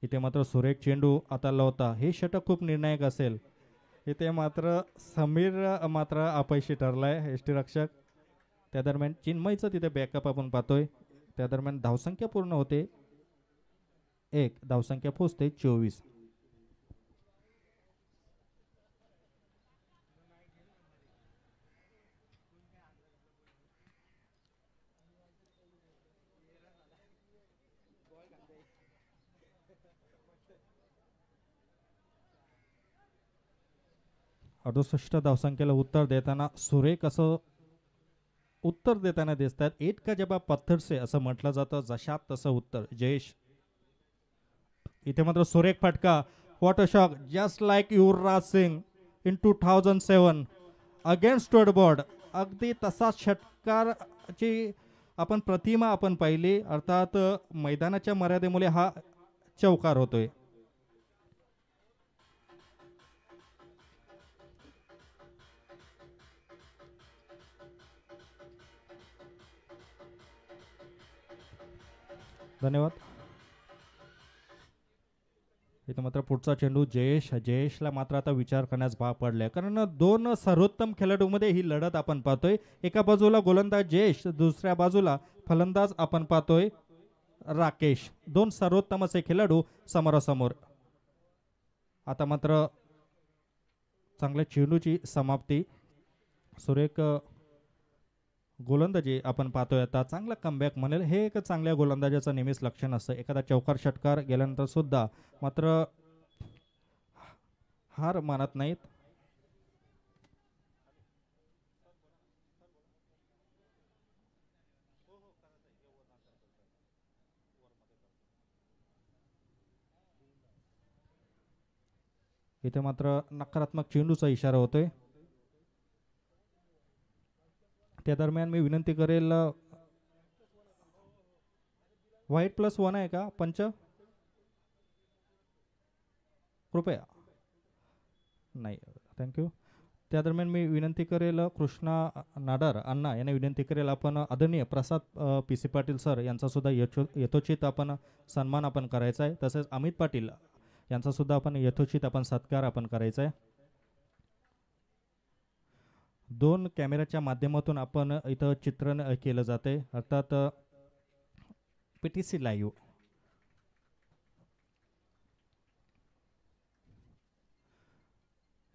इथे मात्र सुरेख चेंडू हाताळला होता. हे षटक खूप निर्णायक असेल. इथे मात्र समीर मात्र अपयशी ठरलाय यष्टीरक्षक. त्या दरम्यान चिन्मयचं तिथे बॅकअप आपण पाहतोय. त्या दरम्यान धावसंख्या पूर्ण होते 1, धावसंख्या पोहोचते 24. अडुसष्ट धावसंख्येला उत्तर देताना सुरेख असं उत्तर देताना दिसतात. ईट का जवाब पत्थर से असं म्हटलं जातं. जशात तसं उत्तर. जयेश इथे मात्र सुरेख फटका. What a shock, just like Yuvraj Singh in 2007 against Broad. अगदी तसाच षटकाराची आपण प्रतिमा आपण पाहिली. अर्थात मैदानाच्या मर्यादेमुळे हा चौकार होतोय. धन्यवाद. इथं मात्र पुढचा चेंडू जयेशला मात्र आता विचार करण्यास भाग पडलाय, कारण 2 सर्वोत्तम खेळाडूमध्ये ही लढत आपण पाहतोय. एका बाजूला गोलंदाज जयेश, दुसऱ्या बाजूला फलंदाज आपण पाहतोय राकेश. 2 सर्वोत्तम असे खेळाडू समोरासमोर. आता मात्र चांगल्या चेंडूची समाप्ती. सुरेख गोलंदाजी आपण पाहतोय. आता चांगला कमबॅक म्हणेल. हे एक चांगल्या गोलंदाजाचं नेहमीच लक्षण असतं. एखादा चौकार षटकार गेल्यानंतर सुद्धा मात्र हार मानत नाहीत. इथे मात्र नकारात्मक चेंडूचा इशारा होतोय. त्या दरम्यान मी विनंती करेल, व्हाईट +1 आहे का पंच, कृपया. नाही, थँक्यू. त्या दरम्यान मी विनंती करेल कृष्णा नाडार अण्णा यांना विनंती करेल आपण आदरणीय प्रसाद PC पाटील सर यांचा सुद्धा यथोचित आपण सन्मान आपण करायचा आहे. तसेच अमित पाटील यांचा सुद्धा आपण यथोचित आपण सत्कार आपण करायचा आहे. 2 कॅमेऱ्याच्या माध्यमातून आपण इथं चित्रण केलं जाते, अर्थात PTC लाईव्ह.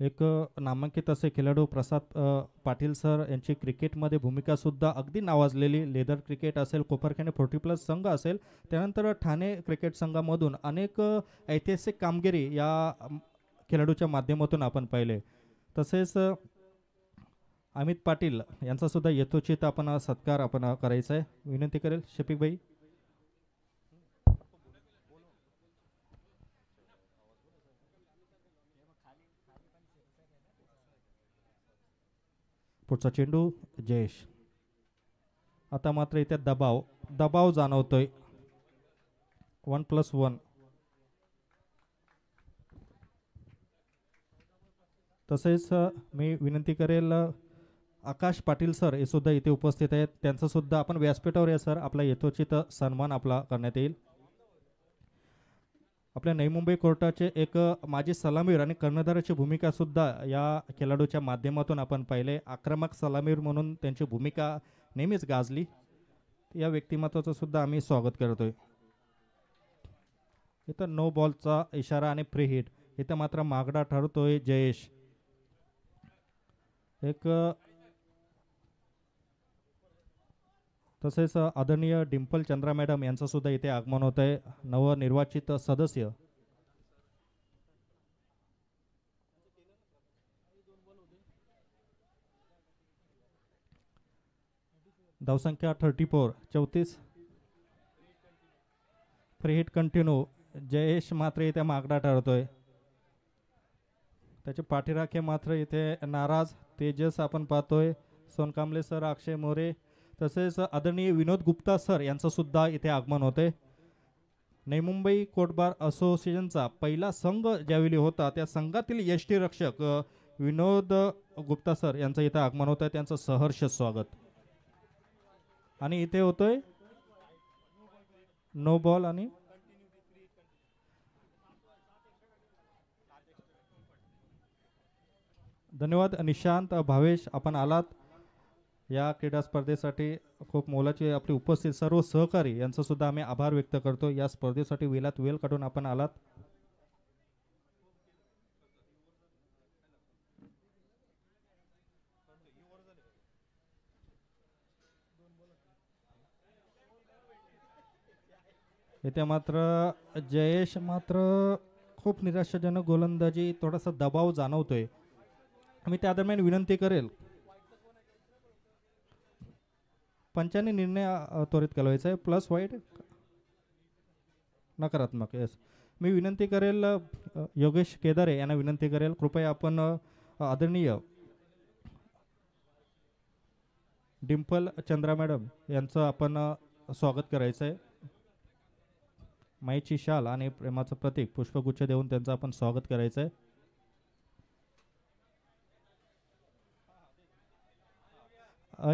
एक नामांकित असे खेळाडू प्रसाद पाटील सर यांची क्रिकेटमध्ये भूमिका सुद्धा अगदी नावाजलेली. लेदर क्रिकेट असेल, कोपरखैरणे 40+ संघ असेल, त्यानंतर ठाणे क्रिकेट संघामधून अनेक ऐतिहासिक कामगिरी या खेळाडूच्या माध्यमातून आपण पाहिले. तसेच अमित पाटील यांचा सुद्धा यथोचित आपण सत्कार आपण करायचा आहे. विनंती करेल शफिक भाई. पुढचा चेंडू जयेश. आता मात्र इथे दबाव दबाव जाणवतोय. 1+1. तसेच मी विनंती करेल आकाश पाटील सर हे सुद्धा इथे उपस्थित आहेत. त्यांचं सुद्धा आपण व्यासपीठावर या सर आपला यथोचित सन्मान आपला करण्यात येईल. आपल्या नवी मुंबई कोर्टाचे एक माजी सलामीवीर आणि कर्णधाराची भूमिका सुद्धा या खेळाडूच्या माध्यमातून आपण पाहिले. आक्रमक सलामीवीर म्हणून त्यांची भूमिका नेहमीच गाजली. या व्यक्तिमत्वाचं सुद्धा आम्ही स्वागत करतोय. इथं नो बॉलचा इशारा आणि फ्री हिट. इथं मात्र मागडा ठरतोय जयेश. एक तसेच आदरणीय डिंपल चंद्रा मॅडम यांचं सुद्धा इथे आगमन होत आहे. नवनिर्वाचित सदस्य. धावसंख्या 34. Free hit continue. जयेश मात्र इथे मागडा ठरतोय. त्याचे पाठीराखे मात्र इथे नाराज. तेजस आपण पाहतोय. सोनकांबले सर, अक्षय मोरे तसेच आदरणीय विनोद गुप्ता सर यांचं सुद्धा इथे आगमन होते. नवी मुंबई कोर्ट बार असोसिएशनचा पहिला संघ ज्यावेळी होता त्या संघातील यष्टी रक्षक विनोद गुप्ता सर यांचं इथे आगमन होतं. त्यांचं सहर्ष स्वागत. आणि इथे होतोय नो बॉल आणि धन्यवाद निशांत भावेश आपण आलात या क्रीडा स्पर्धेसाठी. खूप मोलाची आपली उपस्थित सर्व सहकारी यांचा सुद्धा आम्ही आभार व्यक्त करतो. या स्पर्धेसाठी वेळात वेळ काढून आपण आलात. इथे मात्र जयेश मात्र खूप निराशाजनक गोलंदाजी, थोडासा दबाव जाणवतोय. मी त्या दरम्यान विनंती करेल पंचांनी निर्णय त्वरित कळवायचा आहे. प्लस वाईट नकारात्मक. येस, मी विनंती करेल योगेश केदारे यांना विनंती करेल कृपया आपण आदरणीय डिंपल चंद्रा मॅडम यांचं आपण स्वागत करायचं आहे. माईची शाल आणि प्रेमाचं प्रतीक पुष्पगुच्छ देऊन त्यांचं आपण स्वागत करायचं आहे.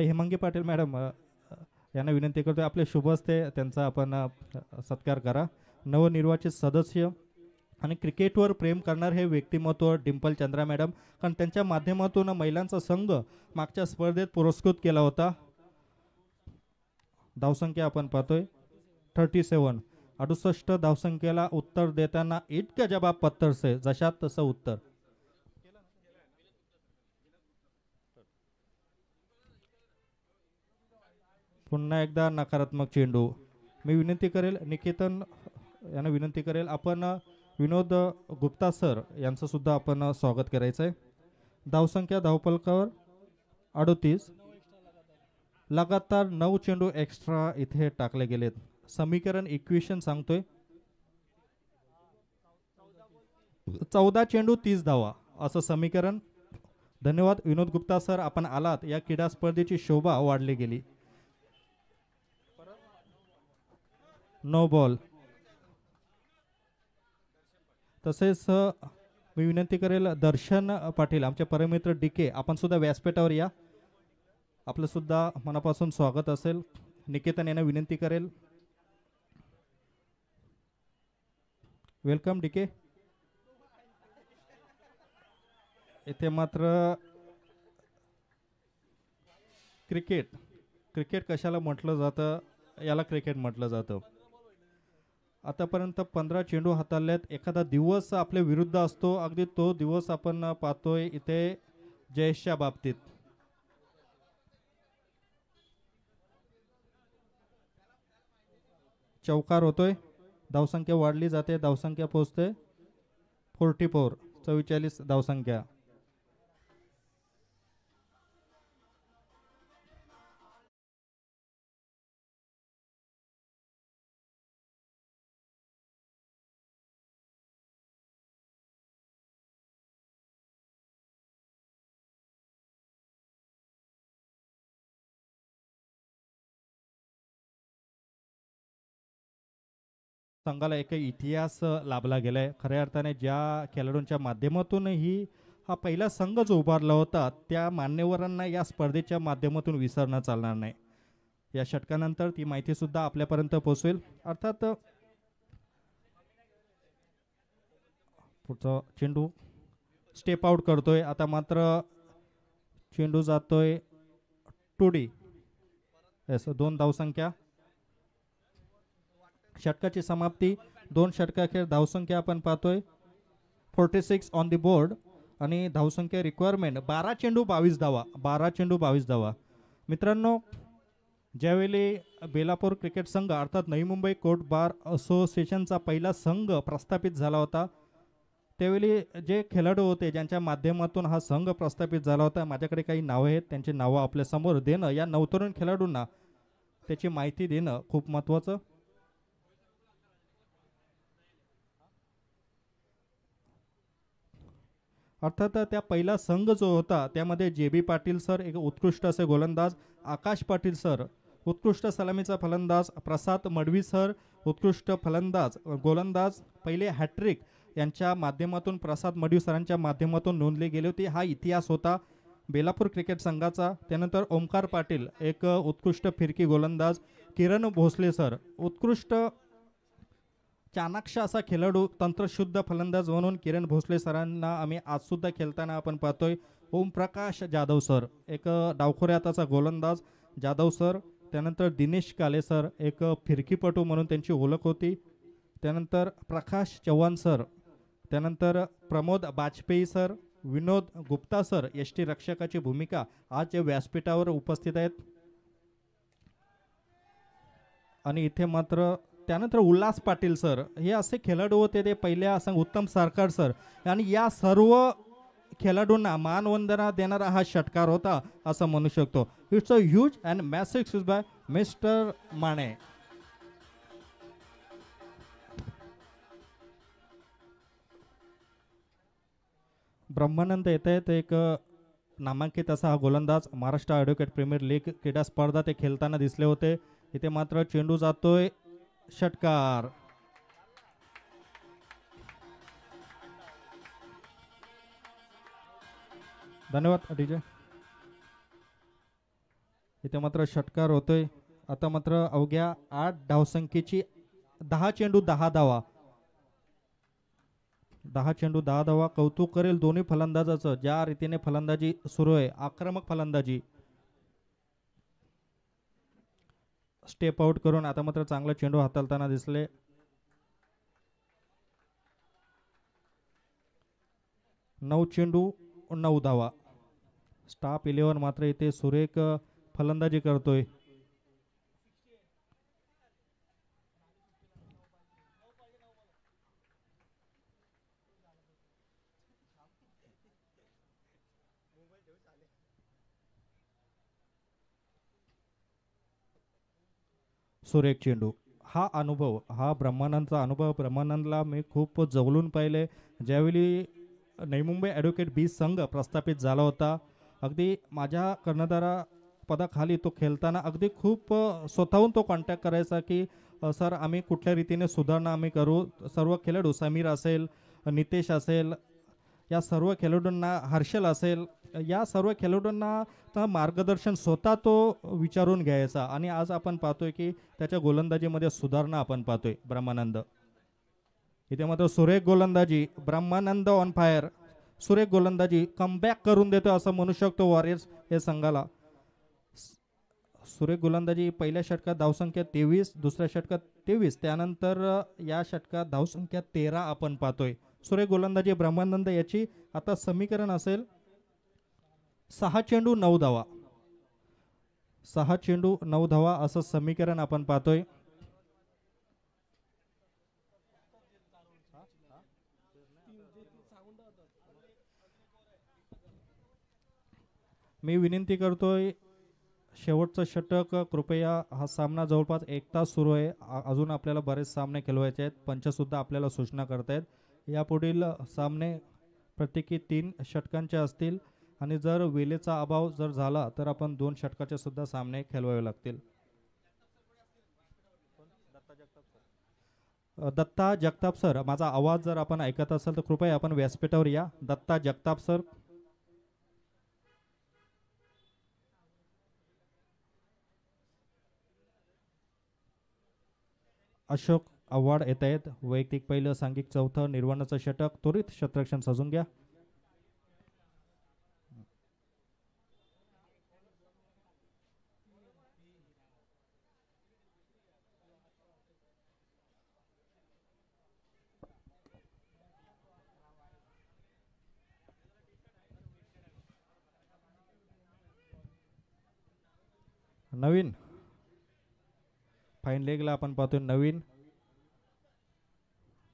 हेमंगी पाटील मॅडम यांना विनंती करतोय आपले शुभ हस्ते त्यांचा आपण सत्कार करा. नवनिर्वाचित सदस्य आणि क्रिकेटवर प्रेम करणार हे व्यक्तिमत्व डिंपल चंद्रा मॅडम, कारण त्यांच्या माध्यमातून महिलांचा संघ मागच्या स्पर्धेत पुरस्कृत केला होता. धावसंख्या आपण पाहतोय 37. 68 धावसंख्येला उत्तर देताना इतका जवाब पत्तर से जशात तसं उत्तर. पुन्हा एकदा नकारात्मक चेंडू. मी विनंती करेल निकेतन यांना विनंती करेल आपण विनोद गुप्ता सर यांचं सुद्धा आपण स्वागत करायचं आहे. धावसंख्या धावफलकावर 38. लगातार 9 चेंडू एक्स्ट्रा इथे टाकले गेलेत. समीकरण इक्वेशन सांगतोय 14 चेंडू 30 धावा असं समीकरण. धन्यवाद विनोद गुप्ता सर आपण आलात. या क्रीडा स्पर्धेची शोभा वाढली गेली. No ball. तसेच मी विनंती करेल दर्शन पाटील आमचे परमित्र डीके आपण सुद्धा व्यासपीठावर या. आपलं सुद्धा मनापासून स्वागत असेल. निकेतन यांना विनंती करेल. Welcome DK. इथे मात्र क्रिकेट कशाला म्हटलं जातं, याला क्रिकेट म्हटलं जातं. आतापर्यंत 15 चेंडू हाताळल्यात. एखादा दिवस आपल्या विरुद्ध असतो, अगदी तो दिवस आपण पाहतोय इथे जयेशच्या बाबतीत. चौकार होतोय. धावसंख्या वाढली जाते. धावसंख्या पोहोचते 44. 44 धावसंख्या. संघाला एक इतिहास लाभला गेलाय. खऱ्या अर्थाने ज्या खेळाडूंच्या माध्यमातून हा पहिला संघ जो उभारला होता त्या मान्यवरांना या स्पर्धेच्या माध्यमातून विसरणं चालणार नाही. या षटकानंतर ती माहिती सुद्धा आपल्यापर्यंत पोहोचेल. अर्थात पुढचा चेंडू स्टेप आउट करतोय. आता मात्र चेंडू जातोय टूडी. येस, 2 धावसंख्या. षटकाची समाप्ती. 2 षटकाखेर धावसंख्या आपण पाहतोय 46 ऑन द बोर्ड आणि धावसंख्या रिक्वायरमेंट 12 चेंडू 22 धावा. 12 चेंडू 22 धावा. मित्रांनो, ज्यावेळी बेलापूर क्रिकेट संघ अर्थात नवी मुंबई कोर्ट बार असोसिएशनचा पहिला संघ प्रस्थापित झाला होता त्यावेळी जे खेळाडू होते ज्यांच्या माध्यमातून हा संघ प्रस्थापित झाला होता, माझ्याकडे काही नावं आहेत, त्यांची नावं आपल्या समोर देणं, या नवतरुण खेळाडूंना त्याची माहिती देणं खूप महत्त्वाचं. अर्थात त्या पहिला संघ जो होता त्यामध्ये JB पाटील सर एक उत्कृष्ट असे गोलंदाज, आकाश पाटील सर उत्कृष्ट सलामीचा फलंदाज, प्रसाद मडवी सर उत्कृष्ट फलंदाज गोलंदाज, पहिले हॅट्रिक यांच्या माध्यमातून प्रसाद मडवी सरांच्या माध्यमातून नोंदली गेली होती. हा इतिहास होता बेलापूर क्रिकेट संघाचा. त्यानंतर ओमकार पाटील एक उत्कृष्ट फिरकी गोलंदाज, किरण भोसले सर उत्कृष्ट चाणाक्ष असा खेळाडू, तंत्रशुद्ध फलंदाज म्हणून किरण भोसले सरांना आम्ही आज सुद्धा खेळताना आपण पाहतोय. ओमप्रकाश जाधव सर एक डावखोऱ्या हाताचा गोलंदाज जाधव सर. त्यानंतर दिनेश काले सर एक फिरकीपटू म्हणून त्यांची ओळख होती. त्यानंतर प्रकाश चव्हाण सर, त्यानंतर प्रमोद बाजपेयी सर, विनोद गुप्ता सर एसटी रक्षकाची भूमिका आज जे व्यासपीठावर उपस्थित आहेत. आणि इथे मात्र त्यानंतर उल्हास पाटील सर हे असे खेळाडू होते ते पहिल्या संघ, उत्तम सरकार सर, आणि या सर्व खेळाडूंना मानवंदना देणारा हा षटकार होता असं म्हणू शकतो. It's a huge and massive success by Mister Mane. Brahmanand येत आहेत एक नामांकित असा हा गोलंदाज. महाराष्ट्र ॲडव्होकेट प्रीमियर लीग क्रीडा स्पर्धा ते खेळताना दिसले होते. इथे मात्र चेंडू जातोय षटकार. धन्यवाद डीजे. इथे मात्र षटकार होतोय. आता मात्र अवघ्या 8 धावसंख्येची 10 चेंडू 10 धावा. 10 चेंडू 10 धावा. कौतुक करेल दोन्ही फलंदाजाचं ज्या रीतीने फलंदाजी सुरू आहे, आक्रमक फलंदाजी. स्टेप आउट करून आता मात्र चांगला चेंडू हाताळताना दिसले. नऊ चेंडू 9 धावा. स्टाफ 11 मात्र इथे सुरेख फलंदाजी करतोय. सुरेख चेंडू. हा अनुभव, हा ब्रह्मानंदचा अनुभव, ब्रह्मानंदला मी खूप जवळून पाहिले ज्यावेळी नवी मुंबई ॲडव्होकेट बी संघ प्रस्थापित झाला होता. अगदी माझ्या कर्णधारा पदाखाली तो खेळताना अगदी खूप स्वतःहून तो कॉन्टॅक्ट करायचा की सर आम्ही कुठल्या रीतीने सुधारणा आम्ही करू. सर्व खेळाडू, समीर असेल, नितेश असेल, या सर्व खेळाडूंना, हर्षल असेल, या सर्व खेळाडूंना मार्गदर्शन स्वतः तो विचारून घ्यायचा. आणि आज आपण पाहतोय की त्याच्या गोलंदाजीमध्ये सुधारणा आपण पाहतोय. ब्रह्मानंद इथे मात्र सुरेख गोलंदाजी, ब्रह्मानंद ऑन फायर, सुरेख गोलंदाजी, कमबॅक करून देतो असं म्हणू शकतो वॉरियर्स या संघाला. सुरेख गोलंदाजी. पहिल्या षटकात धावसंख्या 23, दुसऱ्या षटकात 23, त्यानंतर या षटकात धावसंख्या 13 आपण पाहतोय. सुरेख गोलंदाजी ब्रह्मानंद याची. आता समीकरण असेल 6 चेंडू 9 धावा. 6 चेंडू 9 धावा असं समीकरण आपण पाहतोय. मी विनंती करतोय शेवटचं षटक कृपया. हा सामना जवळपास 1 तास सुरू आहे. अजून आपल्याला बरेच सामने खेळवायचे आहेत. पंच सुद्धा आपल्याला सूचना करतायत. यापुढील सामने प्रत्येकी 3 षटकांचे असतील आणि जर वेळेचा अभाव जर झाला तर आपण 2 षटकाचे सुद्धा सामने खेळवावे लागतील. दत्ता जगताप सर, माझा आवाज जर आपण ऐकत असाल तर कृपया आपण व्यासपीठावर या. दत्ता जगताप सर. अशोक आव्हाड येत आहेत. वैयक्तिक पहिलं, सांघिक चौथं, निर्वाणाचं षटक, त्वरित शतरक्षण सजून घ्या. नवीन फाईन लेगला आपण पाहतोय नवीन.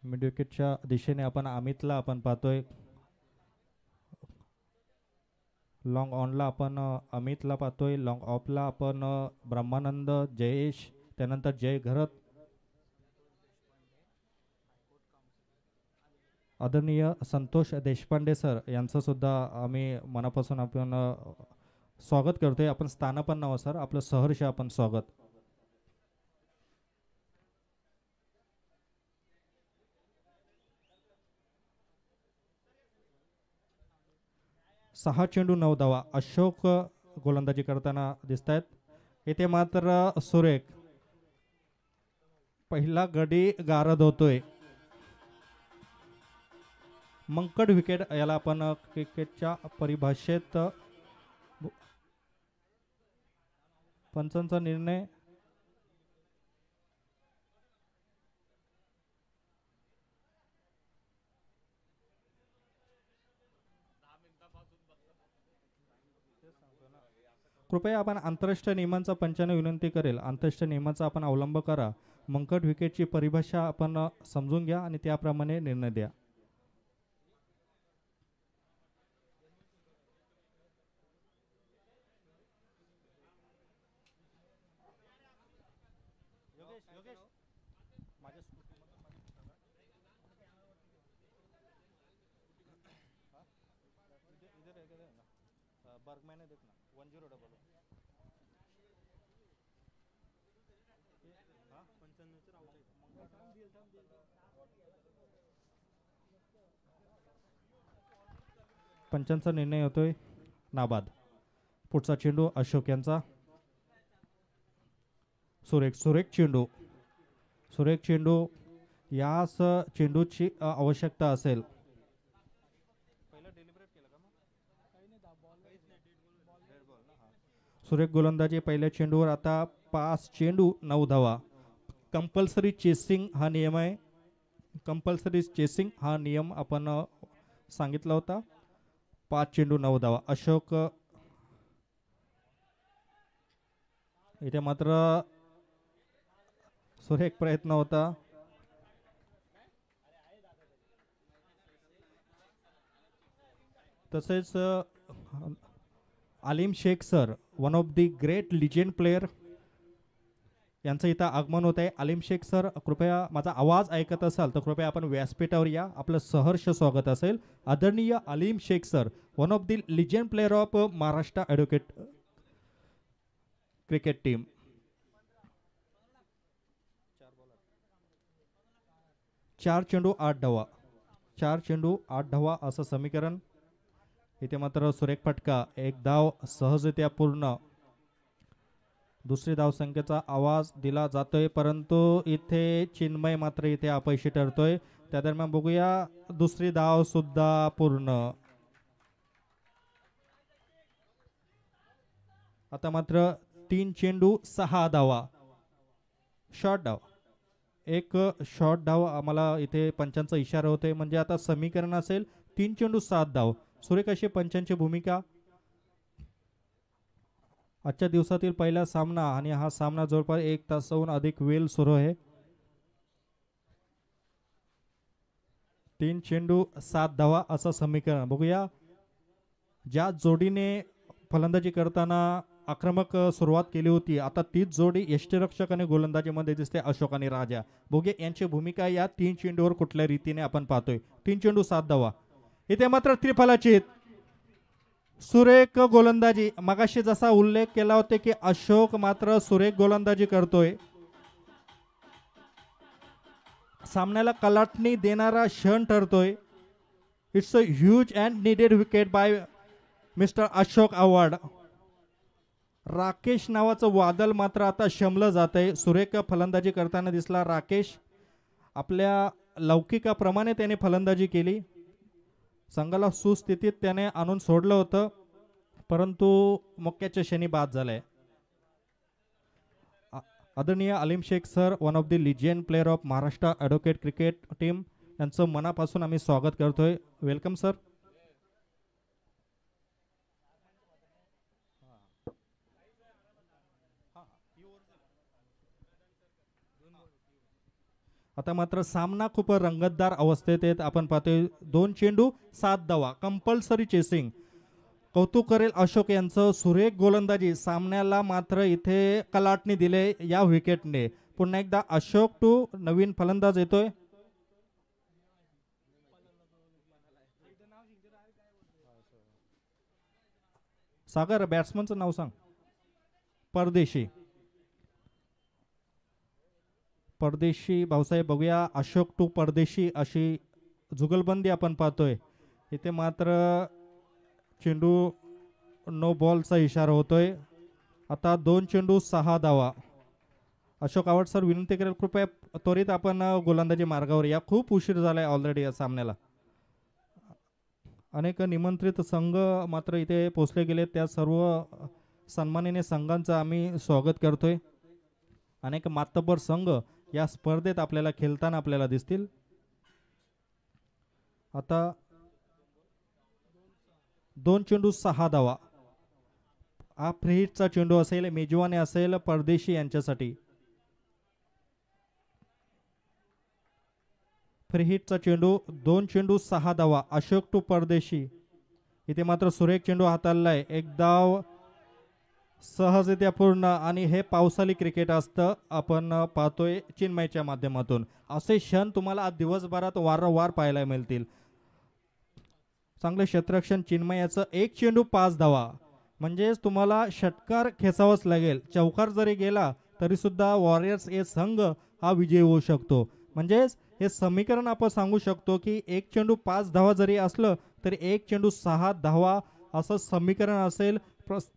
मिड विकेटच्या दिशेने आपण अमितला आपण पाहतोय. लॉंग ऑनला आपण अमितला पाहतोय. लॉंग ऑफला आपण ब्रह्मानंद जयेश, त्यानंतर जय घरत. आदरणीय संतोष देशपांडे सर यांचं सुद्धा आम्ही मनापासून आपण स्वागत करतोय. आपण स्थानापन्न नाव सर, आपलं सहर्ष आपण स्वागत. सहा चेंडू 9 धावा अशोक गोलंदाजी करताना दिसत आहेत. इथे मात्र सुरेख पहिला गडी गारद होतोय. मंकड विकेट याला आपण क्रिकेटच्या परिभाषेत पंचांचा निर्णय. कृपया आपण आंतरराष्ट्रीय नियमांचा पंचाने विनंती करेल, आंतरराष्ट्रीय नियमांचा आपण अवलंब करा. मंकड विकेटची परिभाषा आपण समजून घ्या आणि त्याप्रमाणे निर्णय द्या. पंचांचा निर्णय होतोय नाबाद. पुढचा चेंडू अशोक यांचा. सुरेख चेंडू यास चेंडूची आवश्यकता असेल. सुरेख गोलंदाजी पहिल्या चेंडूवर. आता 5 चेंडू 9 धावा. कंपल्सरी चेसिंग हा नियम आहे. कंपल्सरी चेसिंग हा नियम आपण सांगितला होता. 5 चेंडू 9 धावा. अशोक इथे मात्र सुरेख प्रयत्न होता. तसेच Alim Shaikh sir, one of the great legend player, यांचं इथं आगमन होत आहे. आलिम शेख सर, कृपया माझा आवाज ऐकत असाल तर कृपया आपण व्यासपीठावर या. आपलं सहर्ष स्वागत असेल. आदरणीय Alim Shaikh sir, one of the legend player of Maharashtra advocate cricket team. 4 चेंडू 8 धावा. 4 चेंडू 8 धावा असं समीकरण. इथे मात्र सुरेख फटका, 1 धाव सहजरित्या पूर्ण. दुसरी धावसंख्येचा आवाज दिला जातोय, परंतु इथे चिन्मय मात्र इथे अपयशी ठरतोय. त्या दरम्यान बघूया दुसरी धाव सुद्धा पूर्ण. आता मात्र 3 चेंडू 6 धावा. शॉर्ट धाव, एक शॉर्ट धाव आम्हाला इथे पंचांचा इशारा होतोय. म्हणजे आता समीकरण असेल 3 चेंडू 7 धाव. सुरेख अशी पंचांची भूमिका. आजच्या दिवसातील पहिला सामना आणि हा सामना जवळपास 1 तासाहून अधिक वेळ सुरू आहे. 3 चेंडू 7 धावा असं समीकरण. बघूया ज्या जोडीने फलंदाजी करताना आक्रमक सुरुवात केली होती, आता तीच जोडी यष्टीरक्षक आणि गोलंदाजीमध्ये दिसते, अशोक आणि राजा. बघूया यांची भूमिका या 3 चेंडूवर कुठल्या रीतीने आपण पाहतोय. 3 चेंडू 7 धावा. इथे मात्र त्रिफलाचीत सुरेख गोलंदाजी. मगाशी जसा उल्लेख केला होता की अशोक मात्र सुरेख गोलंदाजी करतोय. सामन्याला कलाटणी देणारा क्षण ठरतोय. It's a huge and needed wicket by Mister Ashok Avhad. Rakesh नावाचं वादळ मात्र आता शमलं जात आहे. सुरेख फलंदाजी करताना दिसला राकेश. आपल्या लौकिकाप्रमाणे त्याने फलंदाजी केली. संघाला सुस्थितीत त्याने आणून सोडलं होतं, परंतु मोक्याच्या क्षणी बाद झालाय. आदरणीय Alim Shaikh sir, one of the legend player of Maharashtra advocate cricket team, यांचं मनापासून आम्ही स्वागत करतोय. Welcome sir. आता मात्र सामना खूप रंगतदार अवस्थेत आहेत. आपण पाहतोय 2 चेंडू 7 धावा, कंपल्सरी चेसिंग. कौतुक करेल अशोक यांचं. सुरेख गोलंदाजी. सामन्याला मात्र इथे कलाटणी दिले या विकेटने. पुन्हा एकदा अशोक टू नवीन फलंदाज येतोय. सागर, बॅट्समनचं नाव सांग. परदेशी. परदेशी भाऊसाहेब बघूया. अशोक टू परदेशी अशी जुगलबंदी आपण पाहतोय. इथे मात्र चेंडू नो बॉलचा इशारा होतोय. आता 2 चेंडू 6 धावा. अशोक आव्हाड सर, विनंती करेल कृपया त्वरित आपण गोलंदाजी मार्गावर या. खूप उशीर झालाय ऑलरेडी या सामन्याला. अनेक निमंत्रित संघ मात्र इथे पोहोचले गेले. त्या सर्व सन्माननीय संघांचं आम्ही स्वागत करतोय. अनेक मातब्बर संघ या स्पर्धेत आपल्याला खेळताना आपल्याला दिसतील. आता 2 चेंडू 6 धावा. हा फ्रीहिटचा चेंडू असेल, मेजवानी असेल परदेशी यांच्यासाठी. फ्रीहिटचा चेंडू. 2 चेंडू 6 धावा. अशोक टू परदेशी. इथे मात्र सुरेख चेंडू हाताळलाय. एक धाव सहजरित्या पूर्ण. आणि हे पावसाळी क्रिकेट असतं, आपण पाहतोय चिन्मयच्या माध्यमातून. असे क्षण तुम्हाला आज दिवसभरात वारंवार पाहायला मिळतील. चांगले क्षेत्ररक्षण चिन्मयाचं. 1 चेंडू 5 धावा. म्हणजेच तुम्हाला षटकार खेचावाच लागेल. चौकार जरी गेला तरी सुद्धा वॉरियर्स हे संघ हा विजयी होऊ शकतो. म्हणजेच हे समीकरण आपण सांगू शकतो की 1 चेंडू 5 धावा जरी असलं तरी 1 चेंडू 6 धावा असं समीकरण असेल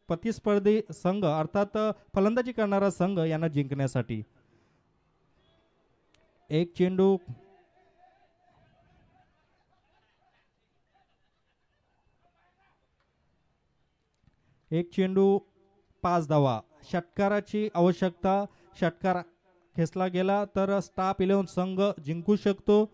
प्रतिस्पर्धी संघ अर्थात फलंदाजी करणारा संघ यांना जिंकण्यासाठी. 1 चेंडू 5 धावा. षटकाराची आवश्यकता. षटकार खेचला गेला तर स्टाफ 11 संघ जिंकू शकतो.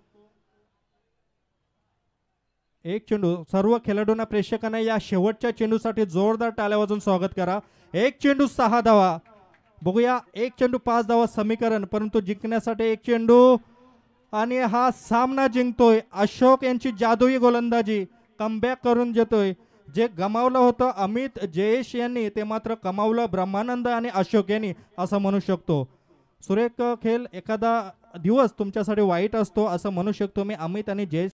1 चेंडू. सर्व खेळाडूंना, प्रेक्षकांना या शेवटच्या चेंडूसाठी जोरदार टाळ्या वाजवून स्वागत करा. 1 चेंडू 6 धावा. बघूया 1 चेंडू 5 धावा समीकरण, परंतु जिंकण्यासाठी 1 चेंडू. आणि हा सामना जिंकतोय अशोक यांची जादुई गोलंदाजी. कमबॅक करून देतोय. जे गमावलं होतं अमित जयेश यांनी ते मात्र कमावलं ब्रह्मानंद आणि अशोक यांनी असं म्हणू शकतो. सुरेख खेळ. एखादा दिवस तुमच्यासाठी वाईट असतो असं म्हणू शकतो मी. अमित आणि जयेश